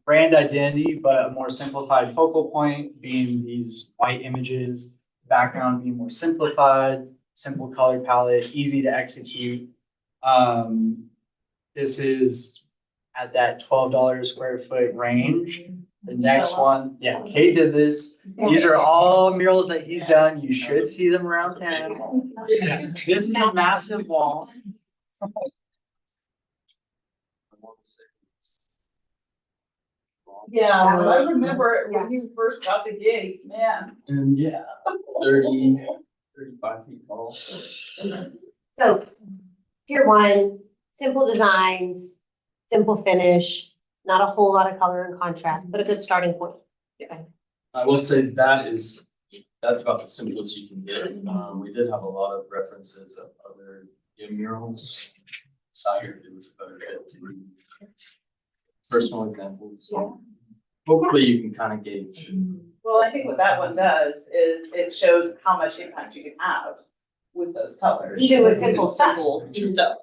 brand identity, but a more simplified focal point being these white images, background being more simplified, simple color palette, easy to execute. This is at that $12 a square foot range. The next one, Kate did this. These are all murals that he's done. You should see them around town. This is a massive wall. Yeah, I remember it when you first got the gig, man. And 35 feet tall. So tier 1, simple designs, simple finish, not a whole lot of color and contrast, but a good starting point. I will say that's about the simplest you can get. We did have a lot of references of other murals. Decided it was a better fit to read personal examples. Hopefully you can kind of gauge. Well, I think what that one does is it shows how much impact you can have with those colors. You do a simple stuff. Simple stuff.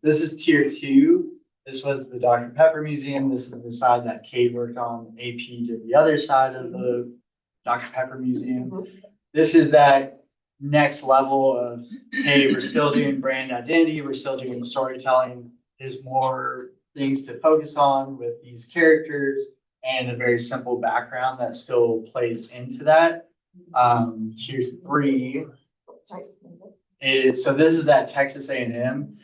This is tier 2. This was the Dr. Pepper Museum. This is the side that Kate worked on. AP did the other side of the Dr. Pepper Museum. This is that next level of, hey, we're still doing brand identity, we're still doing storytelling. There's more things to focus on with these characters and a very simple background that still plays into that. Tier 3 is, so this is at Texas A&M.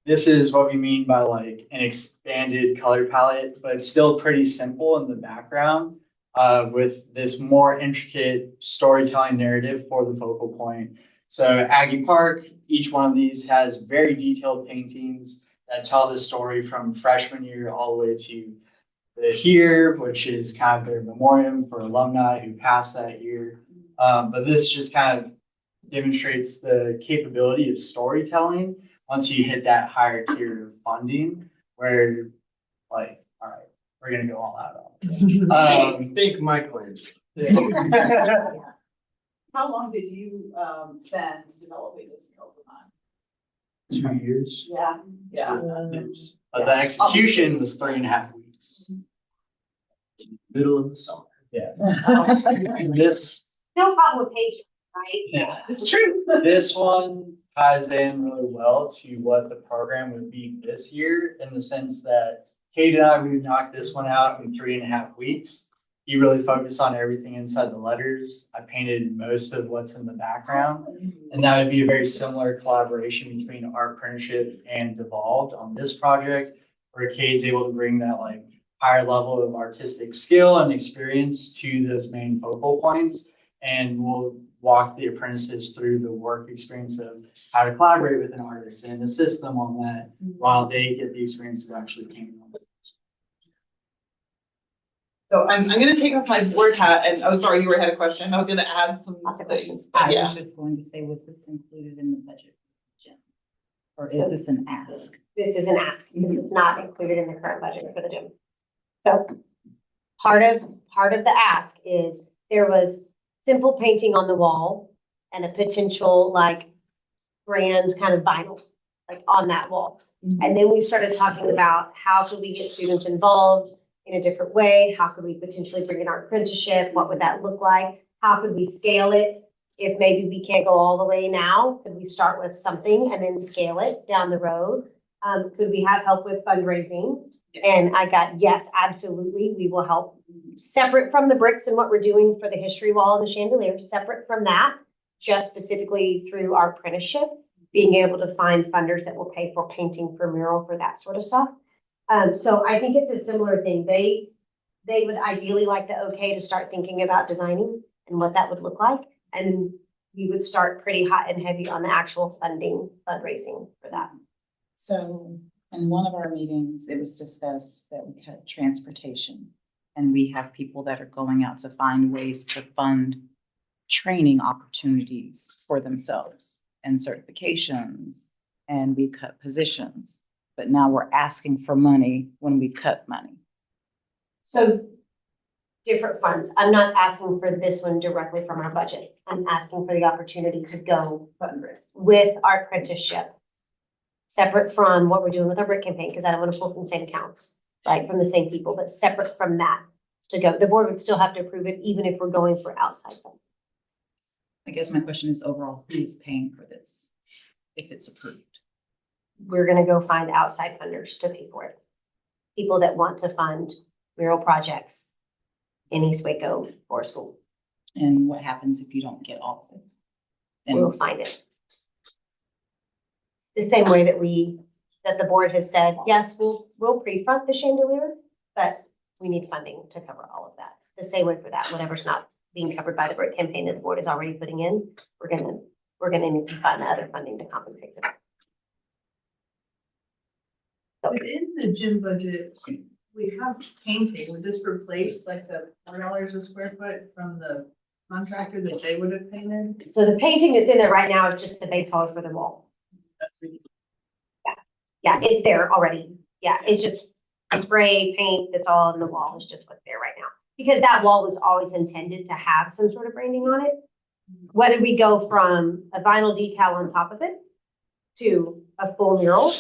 This is what we mean by like an expanded color palette, but it's still pretty simple in the background, with this more intricate storytelling narrative for the focal point. So Aggie Park, each one of these has very detailed paintings that tell the story from freshman year all the way to the here, which is kind of their memoriam for alumni who passed that year. But this just kind of demonstrates the capability of storytelling once you hit that higher tier of funding, where like, all right, we're gonna go all out on this. Think Michelangelo. How long did you spend developing this in Oklahoma? 2 years. Yeah. Yeah. But the execution was 3.5 weeks. Middle of the summer. Yeah. And this, No problem with patience, right? yeah, It's true. this one ties in really well to what the program would be this year, in the sense that Kate and I, we knocked this one out in 3.5 weeks. He really focused on everything inside the letters. I painted most of what's in the background. And that would be a very similar collaboration between our apprenticeship and Devolved on this project, where Kate's able to bring that like higher level of artistic skill and experience to those main focal points. And we'll walk the apprentices through the work experience of how to collaborate with an artist and assist them on that while they get the experience of actually painting on it. So I'm gonna take off my board hat and, oh, sorry, you had a question. I was gonna add some things. but I Yeah. was just going to say, was this included in the budget? Jim? Or is this an ask? This is an ask. This is not included in the current budget for the gym. So part of the ask is there was simple painting on the wall and a potential like grand kind of vinyl, like on that wall. And then we started talking about how could we get students involved in a different way? How could we potentially bring in our apprenticeship? What would that look like? How could we scale it? If maybe we can't go all the way now, could we start with something and then scale it down the road? Could we have help with fundraising? And I got, yes, absolutely, we will help. Separate from the bricks and what we're doing for the history wall and the chandelier, separate from that, just specifically through our apprenticeship, being able to find funders that will pay for painting, for mural, for that sort of stuff. So I think it's a similar thing. They would ideally like the okay to start thinking about designing and what that would look like. And we would start pretty hot and heavy on the actual fundraising for that. So in one of our meetings, it was discussed that we cut transportation. And we have people that are going out to find ways to fund training opportunities for themselves and certifications. And we cut positions. But now we're asking for money when we cut money. So different funds. I'm not asking for this one directly from our budget. I'm asking for the opportunity to go with our apprenticeship, separate from what we're doing with our brick campaign, because I don't want to pull from the same accounts, right, from the same people, but separate from that to go. The board would still have to approve it, even if we're going for outside funds. I guess my question is overall, who is paying for this if it's approved? We're gonna go find outside funders to pay for it. People that want to fund mural projects in East Waco for school. And what happens if you don't get all of it? We'll find it. The same way that the board has said, yes, we'll pre-fund the chandelier, but we need funding to cover all of that. The same way for that, whatever's not being covered by the brick campaign that the board is already putting in, we're gonna need to find the other funding to compensate for that. Within the gym budget, we have painting. Would this replace like the $4 a square foot from the contractor that they would have painted? So the painting that's in there right now is just the base colors for the wall. Yeah, it's there already. Yeah, it's just spray paint that's all on the wall is just what's there right now. Because that wall was always intended to have some sort of branding on it. Whether we go from a vinyl decal on top of it to a full mural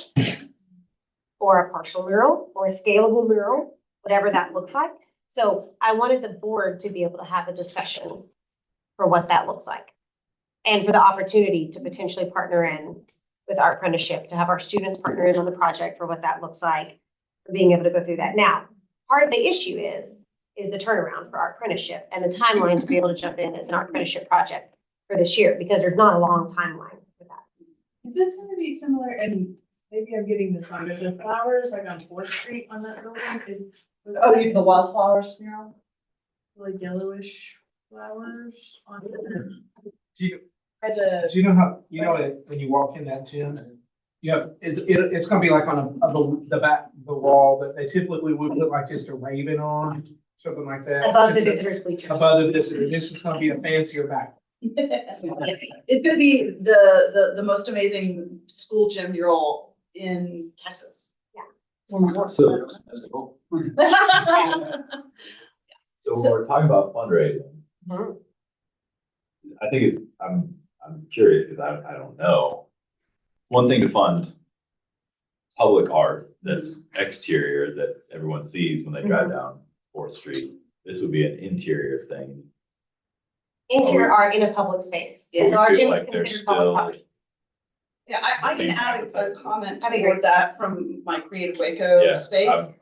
or a partial mural or a scalable mural, whatever that looks like. So I wanted the board to be able to have a discussion for what that looks like. And for the opportunity to potentially partner in with our apprenticeship, to have our students partner in on the project for what that looks like, for being able to go through that. Now, part of the issue is the turnaround for our apprenticeship and the timeline to be able to jump in as an apprenticeship project for this year, because there's not a long timeline for that. Is this gonna be similar, and maybe I'm getting this wrong, but the flowers like on 4th Street on that building is. The wildflowers mural? Like yellowish flowers on. Do you, By the. do you know how, when you walk in that gym, you have, it's gonna be like on the back, the wall, but they typically would put like just a raven on, something like that. Above the Just a- visitors bleachers. Above the visitor, this is gonna be a fancier back. It's gonna be the most amazing school gym mural in Texas. So, that's cool. So when we're talking about fundraising, Mhm. I think I'm curious because I don't know. One thing to fund public art that's exterior that everyone sees when they drive down 4th Street. This would be an interior thing. Interior art in a public space. Yeah. So our We feel gym is like there's considered public still- property. Yeah, I can Same add a appetite. comment That'd be toward great. that from my Creative Waco Yeah, space.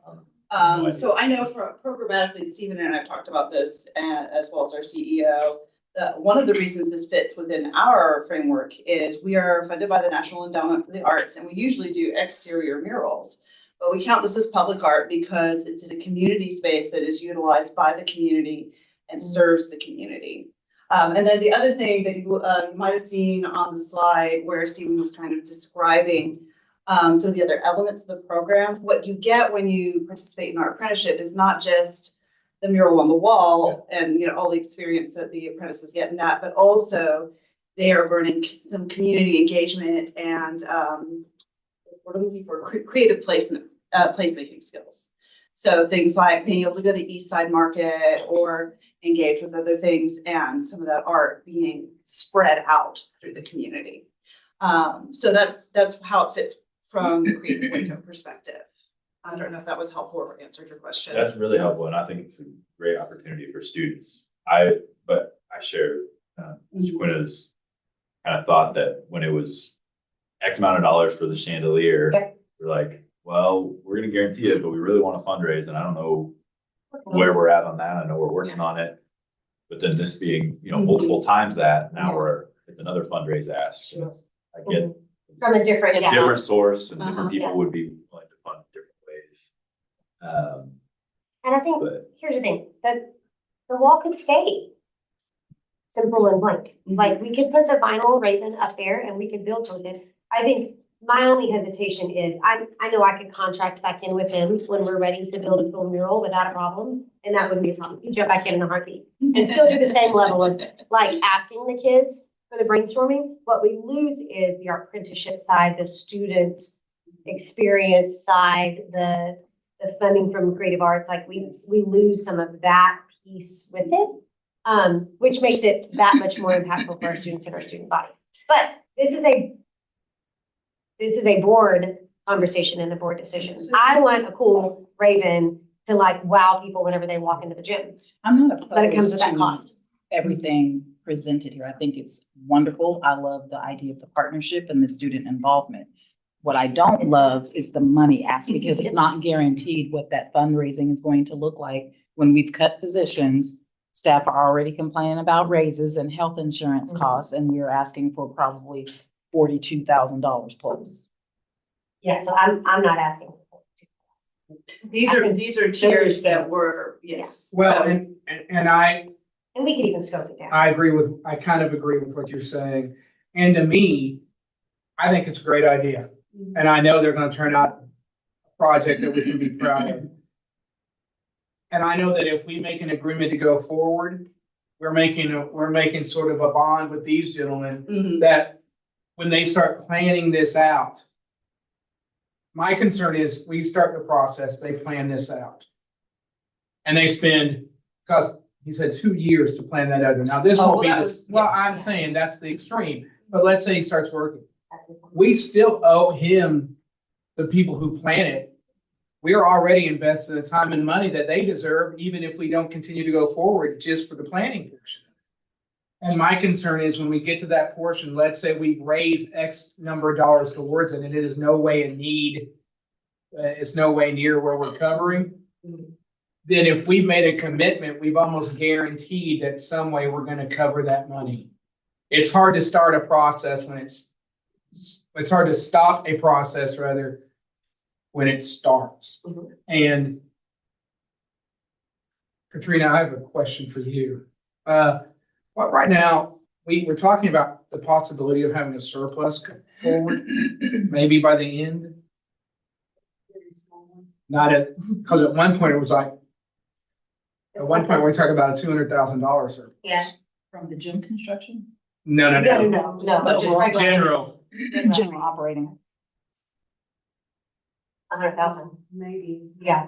I'm- So I know from programmatically, Stephen and I have talked about this, as well as our CEO. That one of the reasons this fits within our framework is we are funded by the National Endowment for the Arts, and we usually do exterior murals. But we count this as public art because it's in a community space that is utilized by the community and serves the community. And then the other thing that you might have seen on the slide where Stephen was kind of describing some of the other elements of the program. What you get when you participate in our apprenticeship is not just the mural on the wall and, all the experience that the apprentices get in that, but also they are learning some community engagement and what are we looking for? Creative placement, placemaking skills. So things like being able to go to East Side Market or engage with other things and some of that art being spread out through the community. So that's how it fits from the Creative Waco perspective. I don't know if that was helpful or answered your question. That's really helpful, and I think it's a great opportunity for students. But I share Mr. Quinta's kind of thought that when it was X amount of dollars for the chandelier, we're like, well, we're gonna guarantee it, but we really want to fundraise, and I don't know where we're at on that. I know we're working on it. But then this being, multiple times that, now it's another fundraise ask. I get From a different, yeah. different source and different Yeah. people would be willing to fund different ways. And I think, But- here's the thing, that the wall could stay simple and blank. Like, we could put the vinyl raven up there and we could build with it. I think my only hesitation is, I know I could contract back in with them when we're ready to build a full mural without a problem, and that wouldn't be a problem. You jump back in a heartbeat and still do the same level of, like, asking the kids for the brainstorming. What we lose is the apprenticeship side, the student experience side, the funding from creative arts, like we lose some of that piece with it, which makes it that much more impactful for our students and our student body. But this is a board conversation and a board decision. I want a cool raven to like wow people whenever they walk into the gym, I'm not but it comes opposed with that to cost. everything presented here. I think it's wonderful. I love the idea of the partnership and the student involvement. What I don't love is the money ask, because it's not guaranteed what that fundraising is going to look like when we've cut positions. Staff are already complaining about raises and health insurance costs, and we're asking for probably $42,000 plus. Yeah, so I'm not asking. These are tiers that were, yes. Well, So- and I And we could even scope it down. I kind of agree with what you're saying. And to me, I think it's a great idea. And I know they're gonna turn out a project that we can be proud of. And I know that if we make an agreement to go forward, we're making sort of a bond with these gentlemen Mhm. that when they start planning this out, my concern is we start the process, they plan this out. And they spend, because he said 2 years to plan that out. Now, this Oh, won't well, be that this, was- well, yeah. I'm saying that's the extreme, but let's say he starts working. We still owe him the people who plan it. We are already invested the time and money that they deserve, even if we don't continue to go forward just for the planning portion. And my concern is when we get to that portion, let's say we've raised X number of dollars towards it, and it is no way a need, it's no way near where we're covering. Then if we've made a commitment, we've almost guaranteed that some way we're gonna cover that money. It's hard to start a process when it's hard to stop a process rather when it starts. And Katrina, I have a question for you. Well, right now, we're talking about the possibility of having a surplus go forward, maybe by the end. Not at, because at one point it was like, at one point we talked about a $200,000 surplus. Yeah. From the gym construction? No, No, no, just regular. General. General operating. 100,000, Maybe. yeah.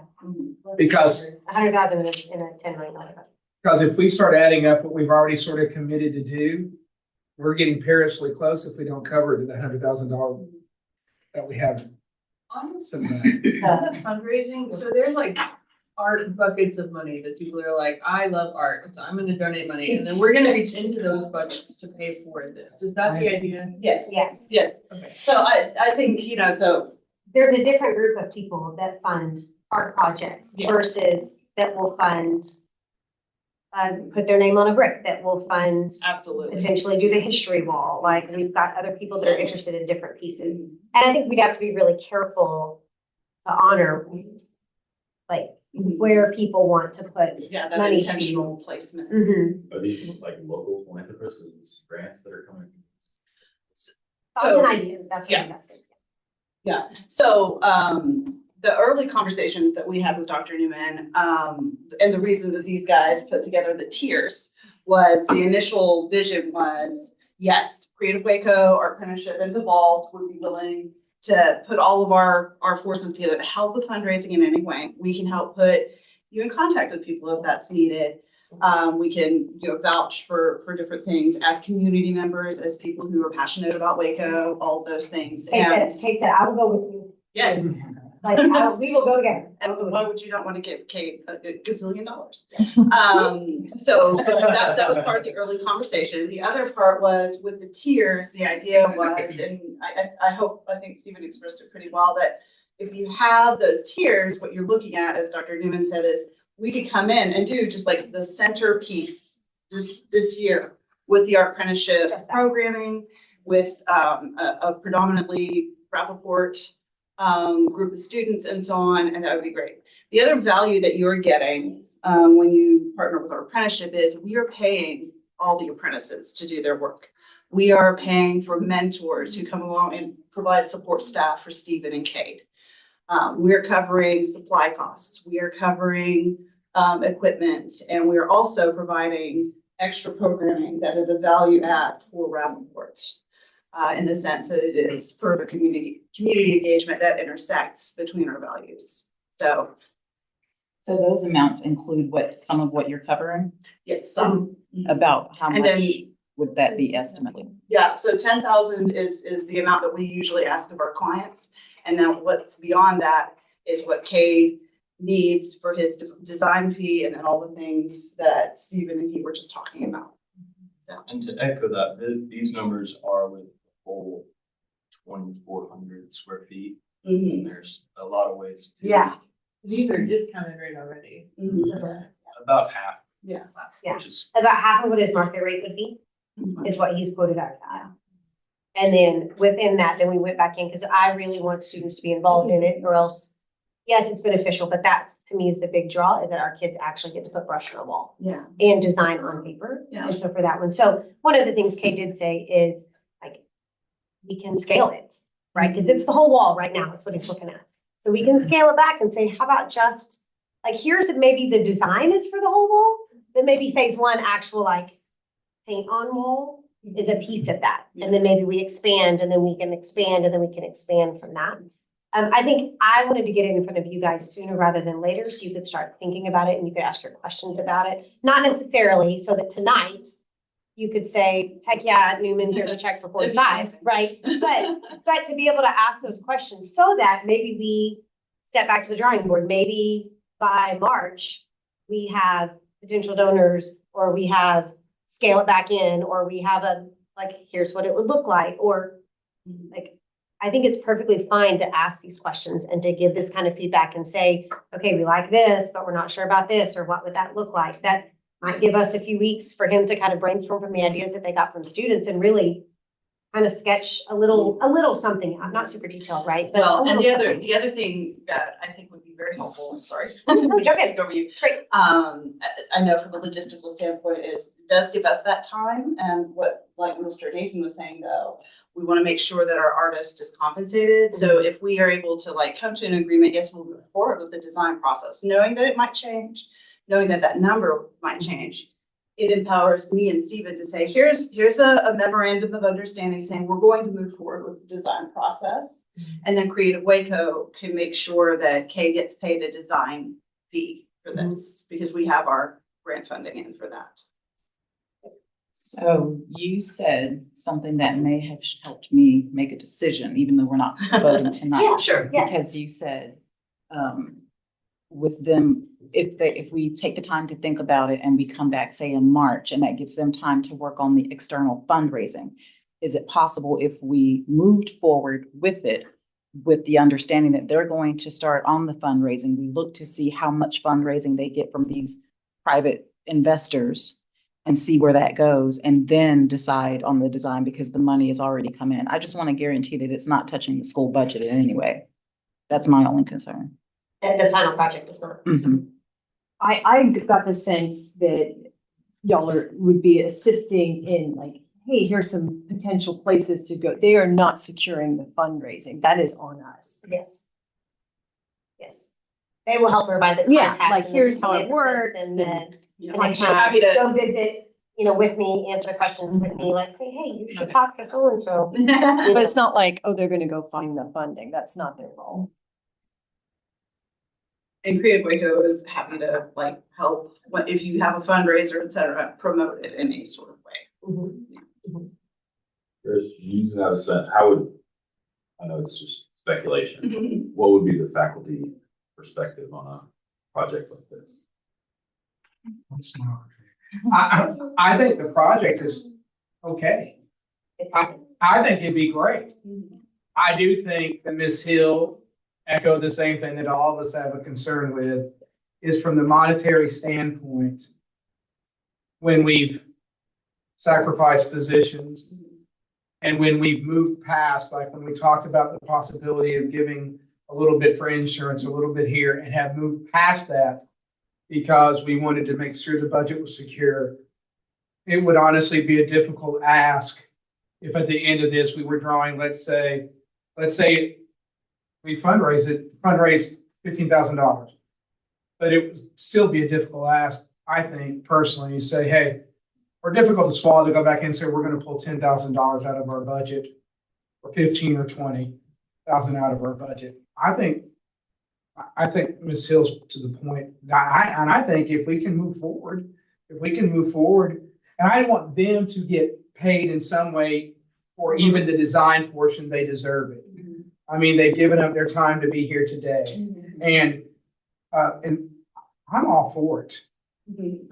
Because 100,000 in a $10 million budget. Because if we start adding up what we've already sort of committed to do, we're getting perilously close if we don't cover it to the $100,000 that we have. submitted. Fundraising, so there's like art buckets of money that people are like, I love art, so I'm gonna donate money, and then we're gonna reach into those buckets to pay for this. Is that the idea? Yes, Yes. yes. Okay. So I think, so There's a different group of people that fund art projects Yes. versus that will fund, put their name on a brick, that will fund, absolutely. potentially do the history wall. Like, we've got other people that are interested in different pieces. And I think we'd have to be really careful to honor, like, where people want to put Yeah, that money intentional placement. Mm-hmm. Are these like local philanthropists, grants that are coming? Thoughts and ideas, that's what Yeah. I'm asking. Yeah, so, the early conversations that we had with Dr. Newman, and the reason that these guys put together the tiers was the initial vision was, yes, Creative Waco, Art Apprenticeship, and Devolved would be willing to put all of our forces together to help with fundraising in any way. We can help put you in contact with people if that's needed. We can, vouch for different things as community members, as people who are passionate about Waco, all of those things. Kate And said, I will go with you. yes. Like, we will go together. I will go And with why you. would you not want to give Kate a gazillion dollars? So that was part of the early conversation. The other part was with the tiers, the idea was, and I think Stephen expressed it pretty well, that if you have those tiers, what you're looking at, as Dr. Newman said, is we could come in and do just like the centerpiece this year with the art apprenticeship programming, with a predominantly Rapoport group of students and so on, and that would be great. The other value that you're getting when you partner with our apprenticeship is we are paying all the apprentices to do their work. We are paying for mentors who come along and provide support staff for Stephen and Kate. We're covering supply costs. We are covering equipment, and we are also providing extra programming that is a value add for Rapoport. In the sense that it is further community engagement that intersects between our values. So those amounts include some of what you're covering? yes, some. About how And much then- would that be estimated? Yeah, so 10,000 is the amount that we usually ask of our clients. And then what's beyond that is what Cade needs for his design fee and then all the things that Stephen and he were just talking about. So. And to echo that, these numbers are with the whole 2,400 square feet. Mhm. And there's a lot of ways to. Yeah. These are discounted rate already. About half. Yeah. Yeah. Which is, About half of what his market rate would be, is what he's quoted us at. And then within that, then we went back in, because I really want students to be involved in it, or else, yes, it's beneficial, but that's, to me, is the big draw, is that our kids actually get to put brush on a wall Yeah. and design on paper. Yeah. And so for that one, so one of the things Kate did say is, like, we can scale it, right? Because it's the whole wall right now, is what he's looking at. So we can scale it back and say, how about just, like, here's maybe the design is for the whole wall, then maybe phase one, actual like paint on wall is a piece of that. And then maybe we expand, and then we can expand, and then we can expand from that. I think I wanted to get it in front of you guys sooner rather than later, so you could start thinking about it and you could ask your questions about it. Not necessarily so that tonight you could say, heck yeah, Newman, here's a check for 45, right? But to be able to ask those questions so that maybe we step back to the drawing board, maybe by March, we have potential donors, or we have scale it back in, or we have here's what it would look like, or like, I think it's perfectly fine to ask these questions and to give this kind of feedback and say, okay, we like this, but we're not sure about this, or what would that look like? That might give us a few weeks for him to kind of brainstorm from the ideas that they got from students and really kind of sketch a little something out, not super detailed, right? But a Well, and little the something. other thing that I think would be very helpful, I'm sorry. Okay. Over you. Great. I know from a logistical standpoint is, it does give us that time, and what, like Mr. Nason was saying though, we want to make sure that our artist is compensated. So if we are able to like come to an agreement, yes, we'll move forward with the design process, knowing that it might change, knowing that that number might change. It empowers me and Steven to say, here's a memorandum of understanding saying we're going to move forward with the design process. And then Creative Waco can make sure that Kay gets paid a design fee for this, because we have our grant funding in for that. So you said something that may have helped me make a decision, even though we're not voting tonight. Yeah, Sure. Yeah. Because you said, with them, if we take the time to think about it and we come back, say in March, and that gives them time to work on the external fundraising, is it possible if we moved forward with it, with the understanding that they're going to start on the fundraising, we look to see how much fundraising they get from these private investors and see where that goes, and then decide on the design because the money has already come in? I just want to guarantee that it's not touching the school budget in any way. That's my only concern. And the final project is not. Mhm. I got the sense that y'all would be assisting in like, hey, here's some potential places to go. They are not securing the fundraising. That is on us. Yes. Yes. They will help her by the Yeah, contacts. like, and here's the how it visits works, And then, Yeah, like, I'm happy to. go visit, with me, answer questions with me, like, say, hey, you should Okay. talk to so-and-so. But it's not like, oh, they're gonna go find the funding. That's not their role. And Creative Waco is happy to like help if you have a fundraiser, et cetera, promote it in any sort of way. Chris, you have a sense, how would, I know it's just speculation, what would be the faculty perspective on a project like this? I think the project is okay. I think it'd be great. I do think that Ms. Hill echoed the same thing that all of us have a concern with, is from the monetary standpoint, when we've sacrificed positions and when we've moved past, like when we talked about the possibility of giving a little bit for insurance, a little bit here, and have moved past that because we wanted to make sure the budget was secure. It would honestly be a difficult ask if at the end of this, we were drawing, let's say we fundraise $15,000. But it would still be a difficult ask, I think, personally, you say, hey, or difficult to swallow to go back and say, we're gonna pull $10,000 out of our budget, or 15 or 20,000 out of our budget. I think Ms. Hill's to the point, and I think if we can move forward, and I want them to get paid in some way for even the design portion, they deserve it. I mean, they've given up their time to be here today. And I'm all for it.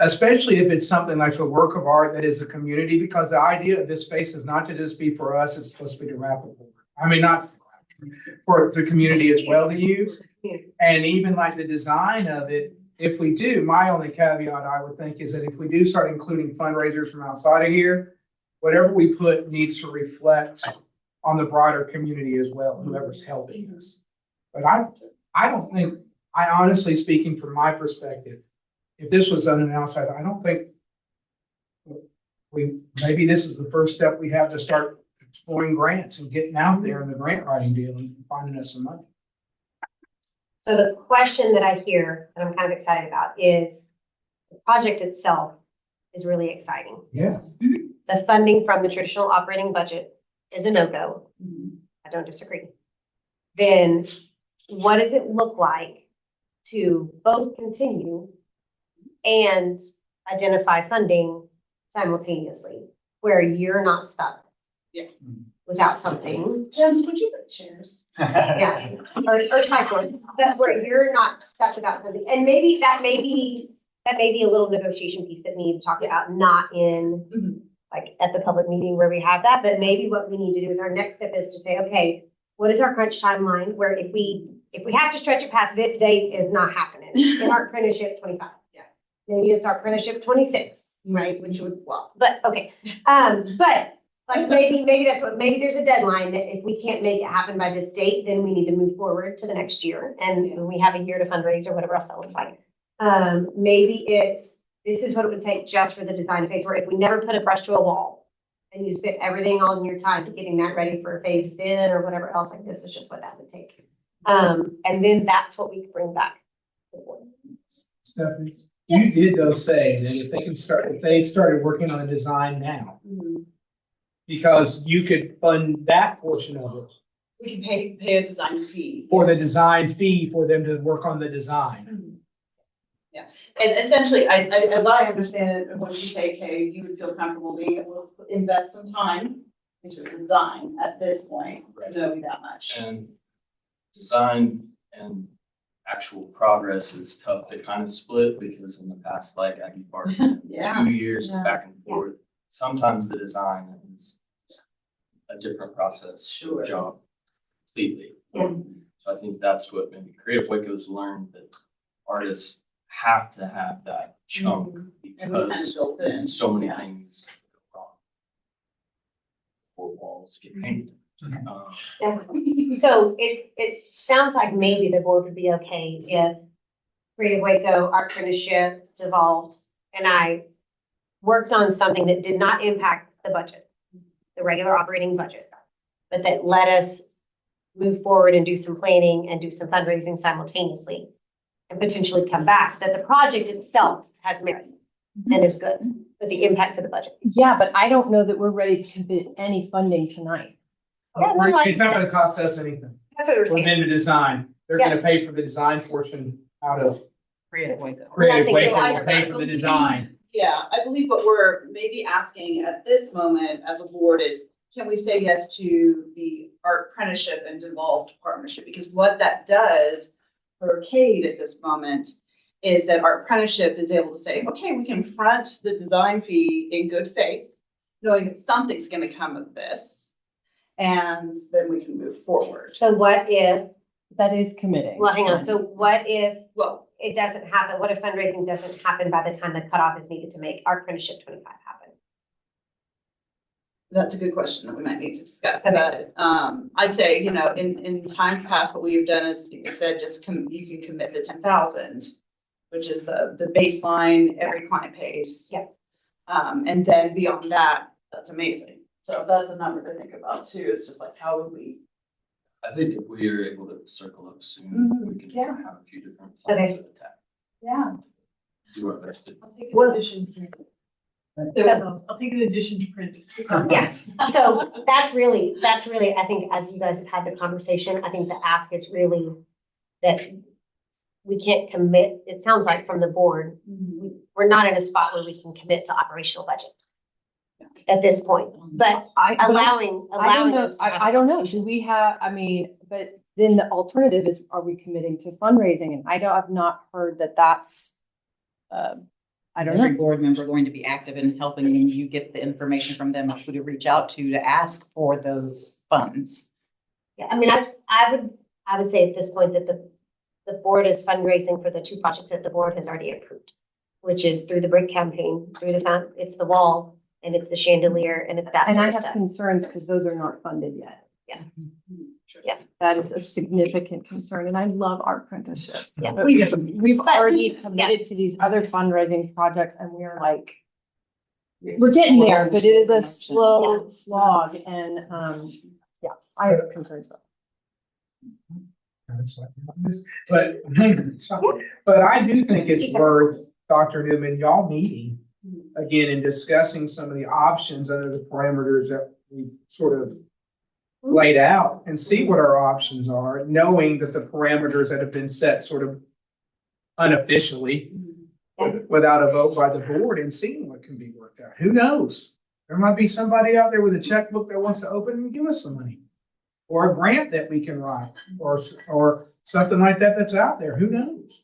Especially if it's something like a work of art that is a community, because the idea of this space is not to just be for us, it's supposed to be to Rapoport. I mean, not for the community as well to use. And even like the design of it, if we do, my only caveat I would think is that if we do start including fundraisers from outside of here, whatever we put needs to reflect on the broader community as well, whoever's helping us. But I don't think, I honestly speaking from my perspective, if this was done on the outside, I don't think maybe this is the first step we have to start exploring grants and getting out there in the grant writing deal and finding us some money. So the question that I hear that I'm kind of excited about is the project itself is really exciting. Yeah. The funding from the traditional operating budget is a no-go. I don't disagree. Then what does it look like to both continue and identify funding simultaneously, where you're not stuck? Yeah. Without something, Jens, would you put chairs? yeah, or typeboard, but where you're not stuck without something, and maybe that may be a little negotiation piece that we need to talk about, not in Mhm. like at the public meeting where we have that, but maybe what we need to do is our next step is to say, okay, what is our crunch timeline, where if we have to stretch it past this date, is not happening, in our apprenticeship 25. Yeah. Maybe it's our apprenticeship 26, right, which would, well, but, okay, but like maybe that's what, maybe there's a deadline that if we can't make it happen by this date, then we need to move forward to the next year. And we have a year to fundraise or whatever else that looks like. Maybe this is what it would take just for the design phase, where if we never put a brush to a wall and you spend everything on your time getting that ready for a phase then or whatever else, like this is just what that would take. And then that's what we could bring back to the board. Stephanie, you did though say that if they started working on a design now, because you could fund that portion of it We can pay a design fee. for the design fee for them to work on the design. Yeah, and essentially, as I understand it, when you say, okay, you would feel comfortable being able to invest some time into a design at this point, knowing that much. And design and actual progress is tough to kind of split because in the past, like Aggie Park, Yeah. 2 years Yeah. back and forth. Sometimes the design is a different process, Sure. job completely. Yeah. So I think that's what maybe Creative Waco's learned, that artists have to have that chunk And we kind of because built in. so many Yeah. things go wrong. Four walls get painted. Yeah. So it sounds like maybe the board would be okay if Creative Waco, Art Apprenticeship, Devolved, and I worked on something that did not impact the budget, the regular operating budget, but that let us move forward and do some planning and do some fundraising simultaneously and potentially come back, that the project itself has merit and is good, but the impact to the budget. Yeah, but I don't know that we're ready to commit any funding tonight. Yeah, no, I- It's not gonna cost us anything That's what we're for saying. them to design. They're gonna pay for the design portion out of Creative Waco. Creative Yeah, I think Waco, so. will pay for the design. Yeah, I believe what we're maybe asking at this moment as a board is, can we say yes to the art apprenticeship and devolved partnership? Because what that does for Cade at this moment is that our apprenticeship is able to say, okay, we can front the design fee in good faith, knowing that something's gonna come of this, and then we can move forward. So what if, That is committing. well, hang on, so what if Well, it doesn't happen? What if fundraising doesn't happen by the time the cutoff is needed to make our apprenticeship 25 happen? that's a good question that we might need to discuss, Okay. but, I'd say, in times past, what we have done is, you said, you can commit the 10,000, which is the baseline every client pays. Yeah. And then beyond that, that's amazing. So that's a number to think about too. It's just like, how would we? I think if we are able to circle up soon, we can Yeah. have a few different Okay. plans of attack. Yeah. Do our best to. I'll take an addition print. I'll take an addition to print. Yes, so that's really, I think, as you guys have had the conversation, I think the ask is really that we can't commit, it sounds like from the board, we're not in a spot where we can commit to operational budget at this point, but allowing. I don't know, us to have I don't know, conversation. do we have, but then the alternative is, are we committing to fundraising? And I've not heard that that's, I don't Every know. board member going to be active in helping you get the information from them, who to reach out to ask for those funds. Yeah, I would say at this point that the board is fundraising for the two projects that the board has already approved, which is through the brick campaign, it's the wall, and it's the chandelier, and it's that And sort I of have stuff. concerns because those are not funded yet. Yeah. Yeah, that is a significant concern, and I love art apprenticeship. Yeah. But we've But- already committed to these other fundraising projects, and we're like, we're getting there, but it is a slow slog, and, yeah, I have concerns about But, but I do think it's worth, Dr. Newman, y'all meeting again and discussing some of the options under the parameters that we sort of laid out and see what our options are, knowing that the parameters that have been set sort of unofficially without a vote by the board and seeing what can be worked out. Who knows? There might be somebody out there with a checkbook that wants to open and give us some money, or a grant that we can write, or something like that that's out there. Who knows?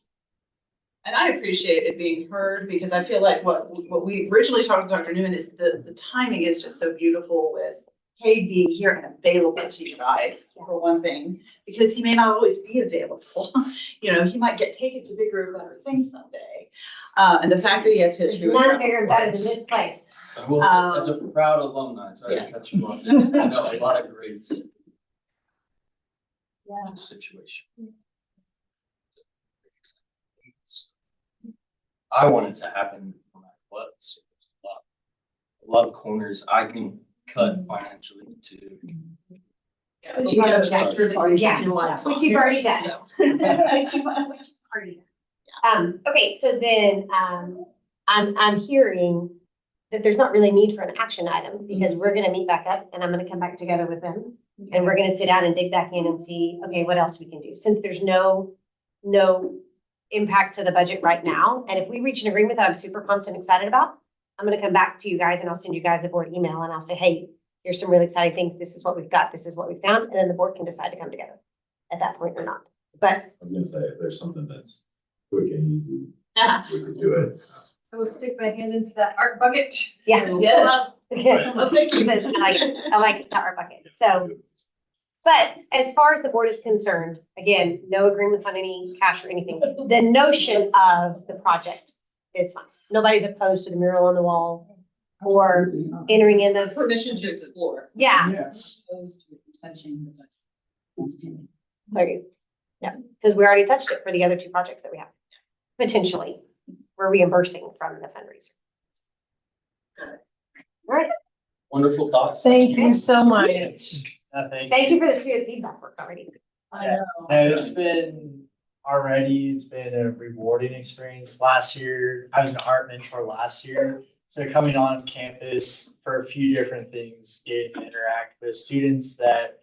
And I appreciate it being heard because I feel like what we originally talked with Dr. Newman is the timing is just so beautiful with Cade being here and available to you guys, for one thing, because he may not always be available. You know, he might get taken to bigger and better things someday. And the fact that he has history. with None bigger and better than this place. I will, as a proud alumni, sorry to cut you off, I know a lot of great situation. I want it to happen when I was. A lot of corners I can cut financially too. Which you've already done. Yeah, which you've already done. Okay, so then, I'm hearing that there's not really need for an action item because we're gonna meet back up and I'm gonna come back together with them. And we're gonna sit down and dig back in and see, okay, what else we can do, since there's no impact to the budget right now. And if we reach an agreement that I'm super pumped and excited about, I'm gonna come back to you guys and I'll send you guys a board email and I'll say, hey, here's some really exciting things. This is what we've got. This is what we found. And then the board can decide to come together at that point or not. But I was gonna say, if there's something that's quick and easy, Yeah. we could do it. I will stick my hand into that art bucket. yeah. Yes. Well, thank you. I like that art bucket. So, but as far as the board is concerned, again, no agreements on any cash or anything. The notion of the project is fine. Nobody's opposed to the mural on the wall or entering in those. Permission to explore. Yeah. Yes. There you, yeah, because we already touched it for the other two projects that we have. Potentially, we're reimbursing from the fundraiser. All right, Wonderful thoughts. Thank you so much. thank you for the good feedback work already. I know. No, it's been a rewarding experience. Last year, I was an art mentor last year. So coming on campus for a few different things, getting to interact with students that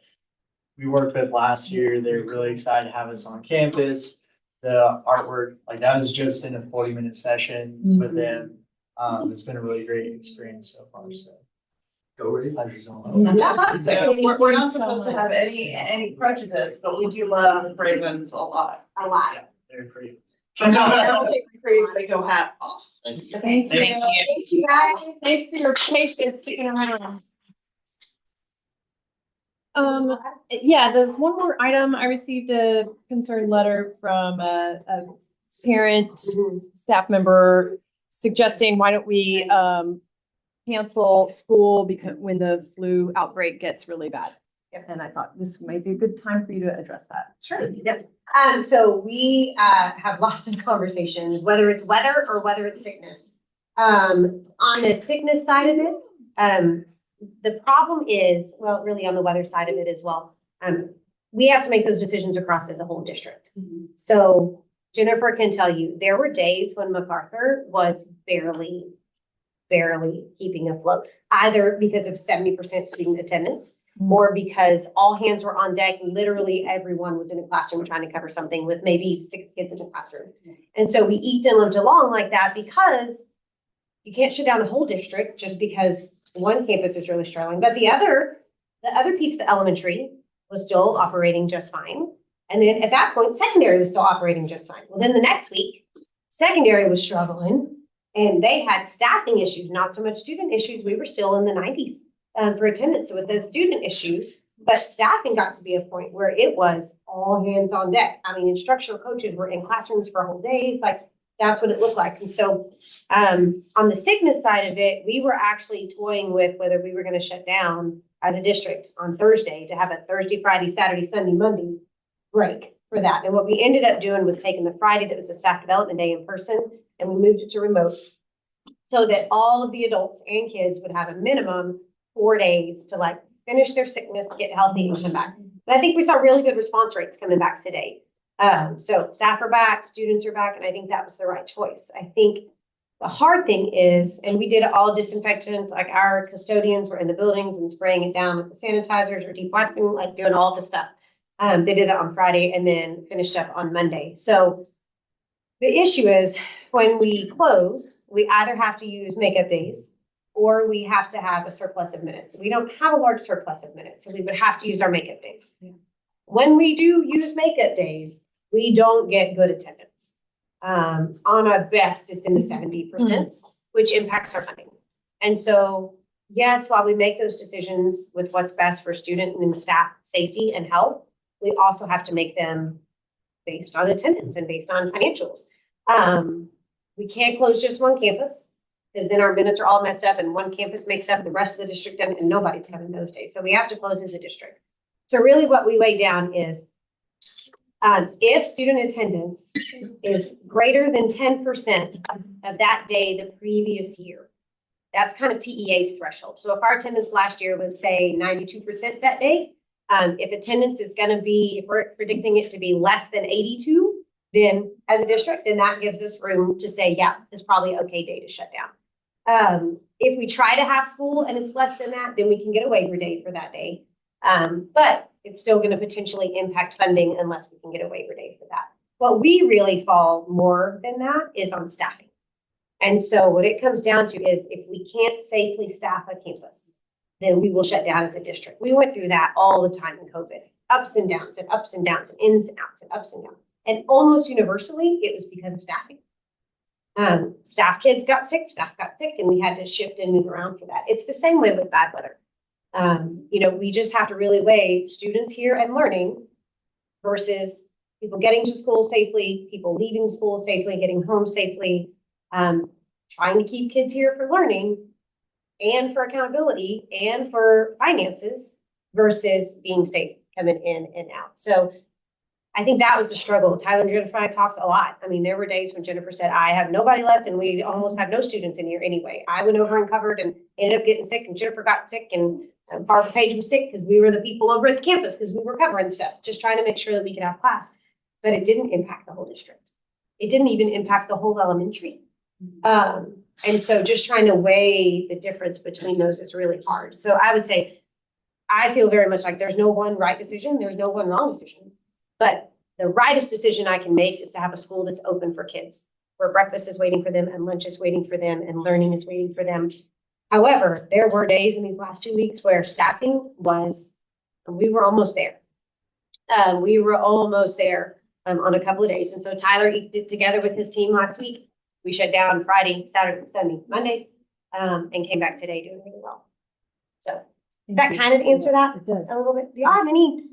we worked with last year. They're really excited to have us on campus. The artwork, like that was just in a 40-minute session with them. It's been a really great experience so far, so. Go ready. Pleasure's all. Yeah, we're not supposed to have any prejudice, but we do love Ravens a lot. A lot. They're pretty. And I'll take the creative Waco hat off. Thank you. Thank you. Thank you guys. Thanks for your patience sticking around. Yeah, there's one more item. I received a concerned letter from a parent, staff member suggesting, why don't we cancel school because when the flu outbreak gets really bad. And I thought this might be a good time for you to address that. Sure. Yep. So we have lots of conversations, whether it's weather or whether it's sickness. On the sickness side of it, the problem is, well, really on the weather side of it as well. We have to make those decisions across as a whole district. So Jennifer can tell you, there were days when MacArthur was barely keeping afloat, either because of 70% student attendance or because all hands were on deck and literally everyone was in a classroom trying to cover something with maybe 6 kids in a classroom. And so we eked and lived along like that because you can't shut down a whole district just because one campus is really struggling. But the other piece of the elementary was still operating just fine. And then at that point, secondary was still operating just fine. Well, then the next week, secondary was struggling and they had staffing issues, not so much student issues. We were still in the 90s for attendance with those student issues, but staffing got to be a point where it was all hands on deck. I mean, instructional coaches were in classrooms for whole days, like that's what it looked like. And so on the sickness side of it, we were actually toying with whether we were going to shut down as a district on Thursday to have a Thursday, Friday, Saturday, Sunday, Monday break for that. And what we ended up doing was taking the Friday that was a staff development day in person and we moved it to remote so that all of the adults and kids would have a minimum 4 days to like finish their sickness, get healthy and come back. And I think we saw really good response rates coming back today. So staff are back, students are back, and I think that was the right choice. I think The hard thing is, and we did all disinfectants, like our custodians were in the buildings and spraying it down with the sanitizers or deep wiping, like doing all the stuff. They did that on Friday and then finished up on Monday. So the issue is when we close, we either have to use makeup days or we have to have a surplus of minutes. We don't have a large surplus of minutes, so we would have to use our makeup days. Yeah. When we do use makeup days, we don't get good attendance. On our best, it's in the 70%, which impacts our funding. And so, yes, while we make those decisions with what's best for student and staff safety and health, we also have to make them based on attendance and based on financials. We can't close just one campus because then our minutes are all messed up and one campus makes up the rest of the district and nobody's having those days. So we have to close as a district. So really what we weigh down is if student attendance is greater than 10% of that day the previous year, that's kind of TEA's threshold. So if our attendance last year was, say, 92% that day, if attendance is going to be, if we're predicting it to be less than 82, then as a district, then that gives us room to say, yeah, it's probably an okay day to shut down. If we try to have school and it's less than that, then we can get a waiver day for that day. But it's still going to potentially impact funding unless we can get a waiver day for that. What we really fall more than that is on staffing. And so what it comes down to is if we can't safely staff a campus, then we will shut down as a district. We went through that all the time in COVID, ups and downs and ups and downs and ins and outs and ups and downs. And almost universally, it was because of staffing. Staff kids got sick, staff got sick, and we had to shift and move around for that. It's the same way with bad weather. We just have to really weigh students here and learning versus people getting to school safely, people leaving school safely, getting home safely, trying to keep kids here for learning and for accountability and for finances versus being safe coming in and out. So I think that was a struggle. Tyler and Jennifer and I talked a lot. I mean, there were days when Jennifer said, I have nobody left and we almost have no students in here anyway. I went over and covered and ended up getting sick and Jennifer got sick and Barbara Page was sick because we were the people over at the campus because we were covering stuff, just trying to make sure that we could have class. But it didn't impact the whole district. It didn't even impact the whole elementary. And so just trying to weigh the difference between those is really hard. So I would say, I feel very much like there's no one right decision. There's no one wrong decision. But the rightest decision I can make is to have a school that's open for kids, where breakfast is waiting for them and lunch is waiting for them and learning is waiting for them. However, there were days in these last 2 weeks where staffing was, we were almost there. We were almost there on a couple of days. And so Tyler did together with his team last week. We shut down Friday, Saturday, Sunday, Monday, and came back today doing really well. So does that kind of answer that It does. a little bit? Do y'all have any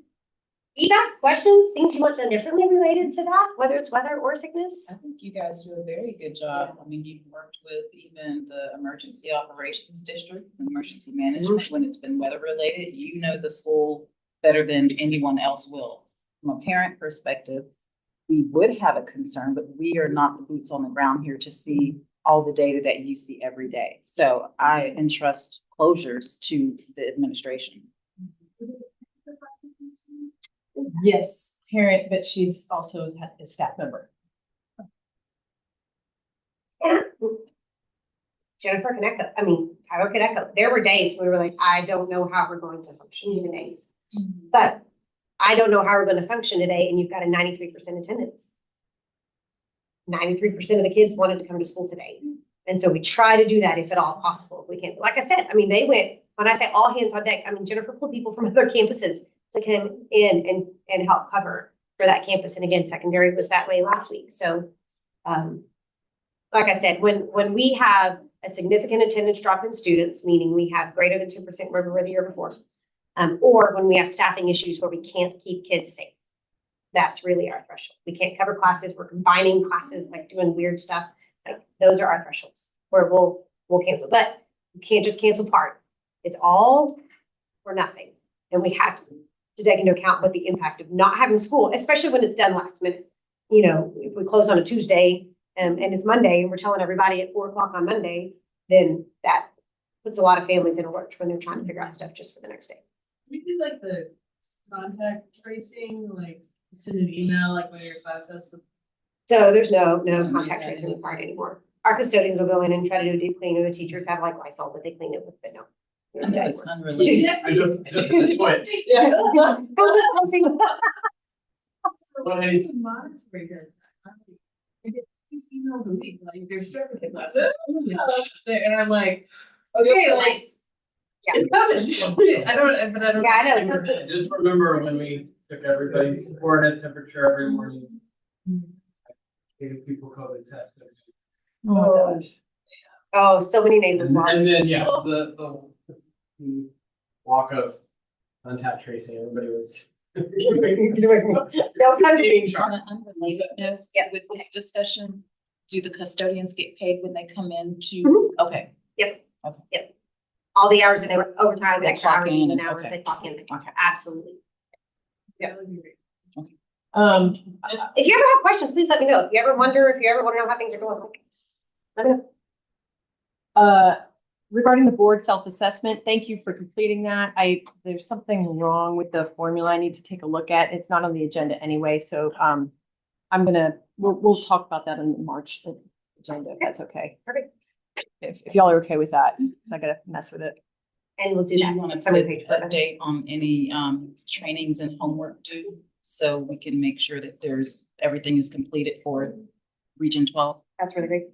feedback, questions, things you want done differently related to that, whether it's weather or sickness? I think you guys do a very good job. I mean, you've worked with even the emergency operations district, emergency management, when it's been weather related. You know the school better than anyone else will. From a parent perspective, we would have a concern, but we are not the boots on the ground here to see all the data that you see every day. So I entrust closures to the administration. Yes, parent, but she's also a staff member. Jennifer can echo, Tyler can echo. There were days we were like, I don't know how we're going to function today. But I don't know how we're going to function today, and you've got a 93% attendance. 93% of the kids wanted to come to school today. And so we try to do that if at all possible. If we can. Like I said, they went, when I say all hands on deck, Jennifer pulled people from other campuses to come in and help cover for that campus. And again, secondary was that way last week. So like I said, when we have a significant attendance drop in students, meaning we have greater than 10% where we were the year before, or when we have staffing issues where we can't keep kids safe, that's really our threshold. We can't cover classes. We're combining classes, like doing weird stuff. Like, those are our thresholds where we'll cancel. But you can't just cancel part. It's all or nothing. And we have to take into account what the impact of not having school, especially when it's done last minute. If we close on a Tuesday and it's Monday and we're telling everybody at 4:00 on Monday, then that puts a lot of families in a lurch when they're trying to figure out stuff just for the next day. We do like the contact tracing, like send an email, like when your class has some. So there's no contact tracing required anymore. Our custodians will go in and try to do a deep clean, or the teachers have like Lysol that they clean it with, but no. I know it's unrelated. I just went. Yeah. These emails a week, like they're starting to last. And I'm like, okay, like. Yeah. I don't, but I don't. Yeah, I know. Just remember when we took everybody's forehead temperature every morning. Gave people COVID tests. Oh, oh, so many nasal swabs. And then, yeah, the walk of contact tracing, everybody was. Receiving shock. On an unrelated note, with this discussion, do the custodians get paid when they come in to, Mhm. okay, All the hours that they were overtime, They extra clock hours, in and and- hours, okay. they clock in. Okay. Absolutely. Um, If you ever have questions, please let me know. If you ever wonder, if you ever want to know how things are going, let me know. regarding the board self-assessment, thank you for completing that. There's something wrong with the formula I need to take a look at. It's not on the agenda anyway, so, we'll talk about that in the March agenda, if that's okay. Perfect. If y'all are okay with that, because I gotta mess with it. And we'll do do you want that. to Summary put page for that. update on any, trainings and homework due? So we can make sure that everything is completed for Region 12? That's really great.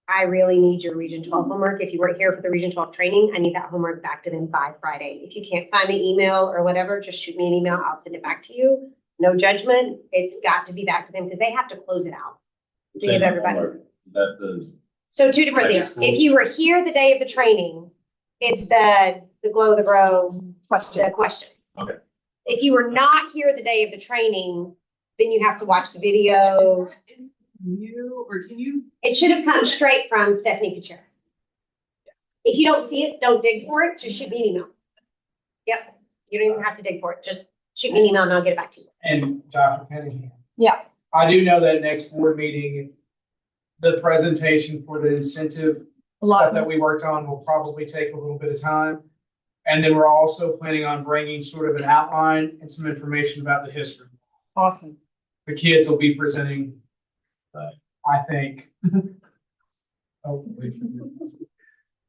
I really need your Region 12 homework. If you weren't here for the Region 12 training, I need that homework back to them by Friday. If you can't find the email or whatever, just shoot me an email. I'll send it back to you. No judgment. It's got to be back to them because they have to close it out. To give everybody. That the, So two different High things. school. If you were here the day of the training, it's the glow, the grow question. Okay. If you were not here the day of the training, then you have to watch the video. You, or can you? It should have come straight from Stephanie Kuchera. If you don't see it, don't dig for it, just shoot me an email. Yep, you don't even have to dig for it, just shoot me an email and I'll get it back to you. And Dr. Kennedy. Yeah. I do know that next board meeting, the presentation for the incentive stuff that we worked on will probably take a little bit of time. And then we're also planning on bringing sort of an outline and some information about the history. Awesome. The kids will be presenting, I think. Hopefully.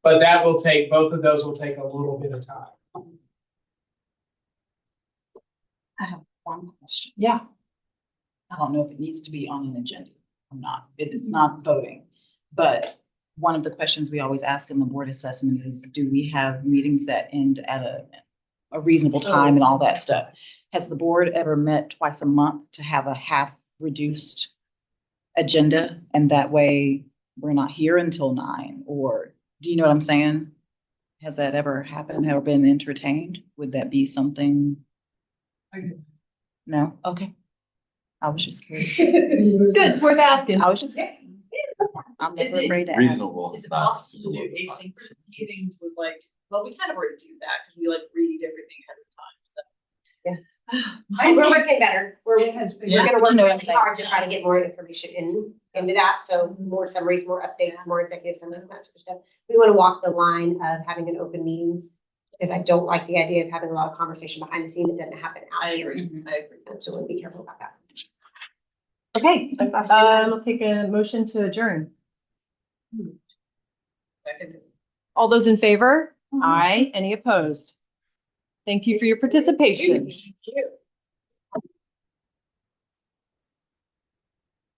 But that will take, both of those will take a little bit of time. I have one question. Yeah. I don't know if it needs to be on an agenda or not. It's not voting. But one of the questions we always ask in the board assessment is, do we have meetings that end at a reasonable time and all that stuff? Has the board ever met twice a month to have a half reduced agenda? And that way we're not here until 9, or do you know what I'm saying? Has that ever happened, ever been entertained? Would that be something? No? Okay. I was just curious. Good, it's worth asking. I was just, I'm never afraid to ask. reasonable. Is it possible to do asynchronous meetings with like, well, we kind of already do that because we like read everything ahead of time, so. We're working better. We're gonna But work you know what I'm really saying. hard to try to get more information into that, so more summaries, more updates, more executive summaries, and that sort of stuff. We want to walk the line of having an open meetings, because I don't like the idea of having a lot of conversation behind the scene that doesn't happen out I here. agree, I agree. So we'll be careful about that. Okay, I'll take a motion to adjourn. Second. All those in favor? Aye. Any opposed? Thank you for your participation. Thank you.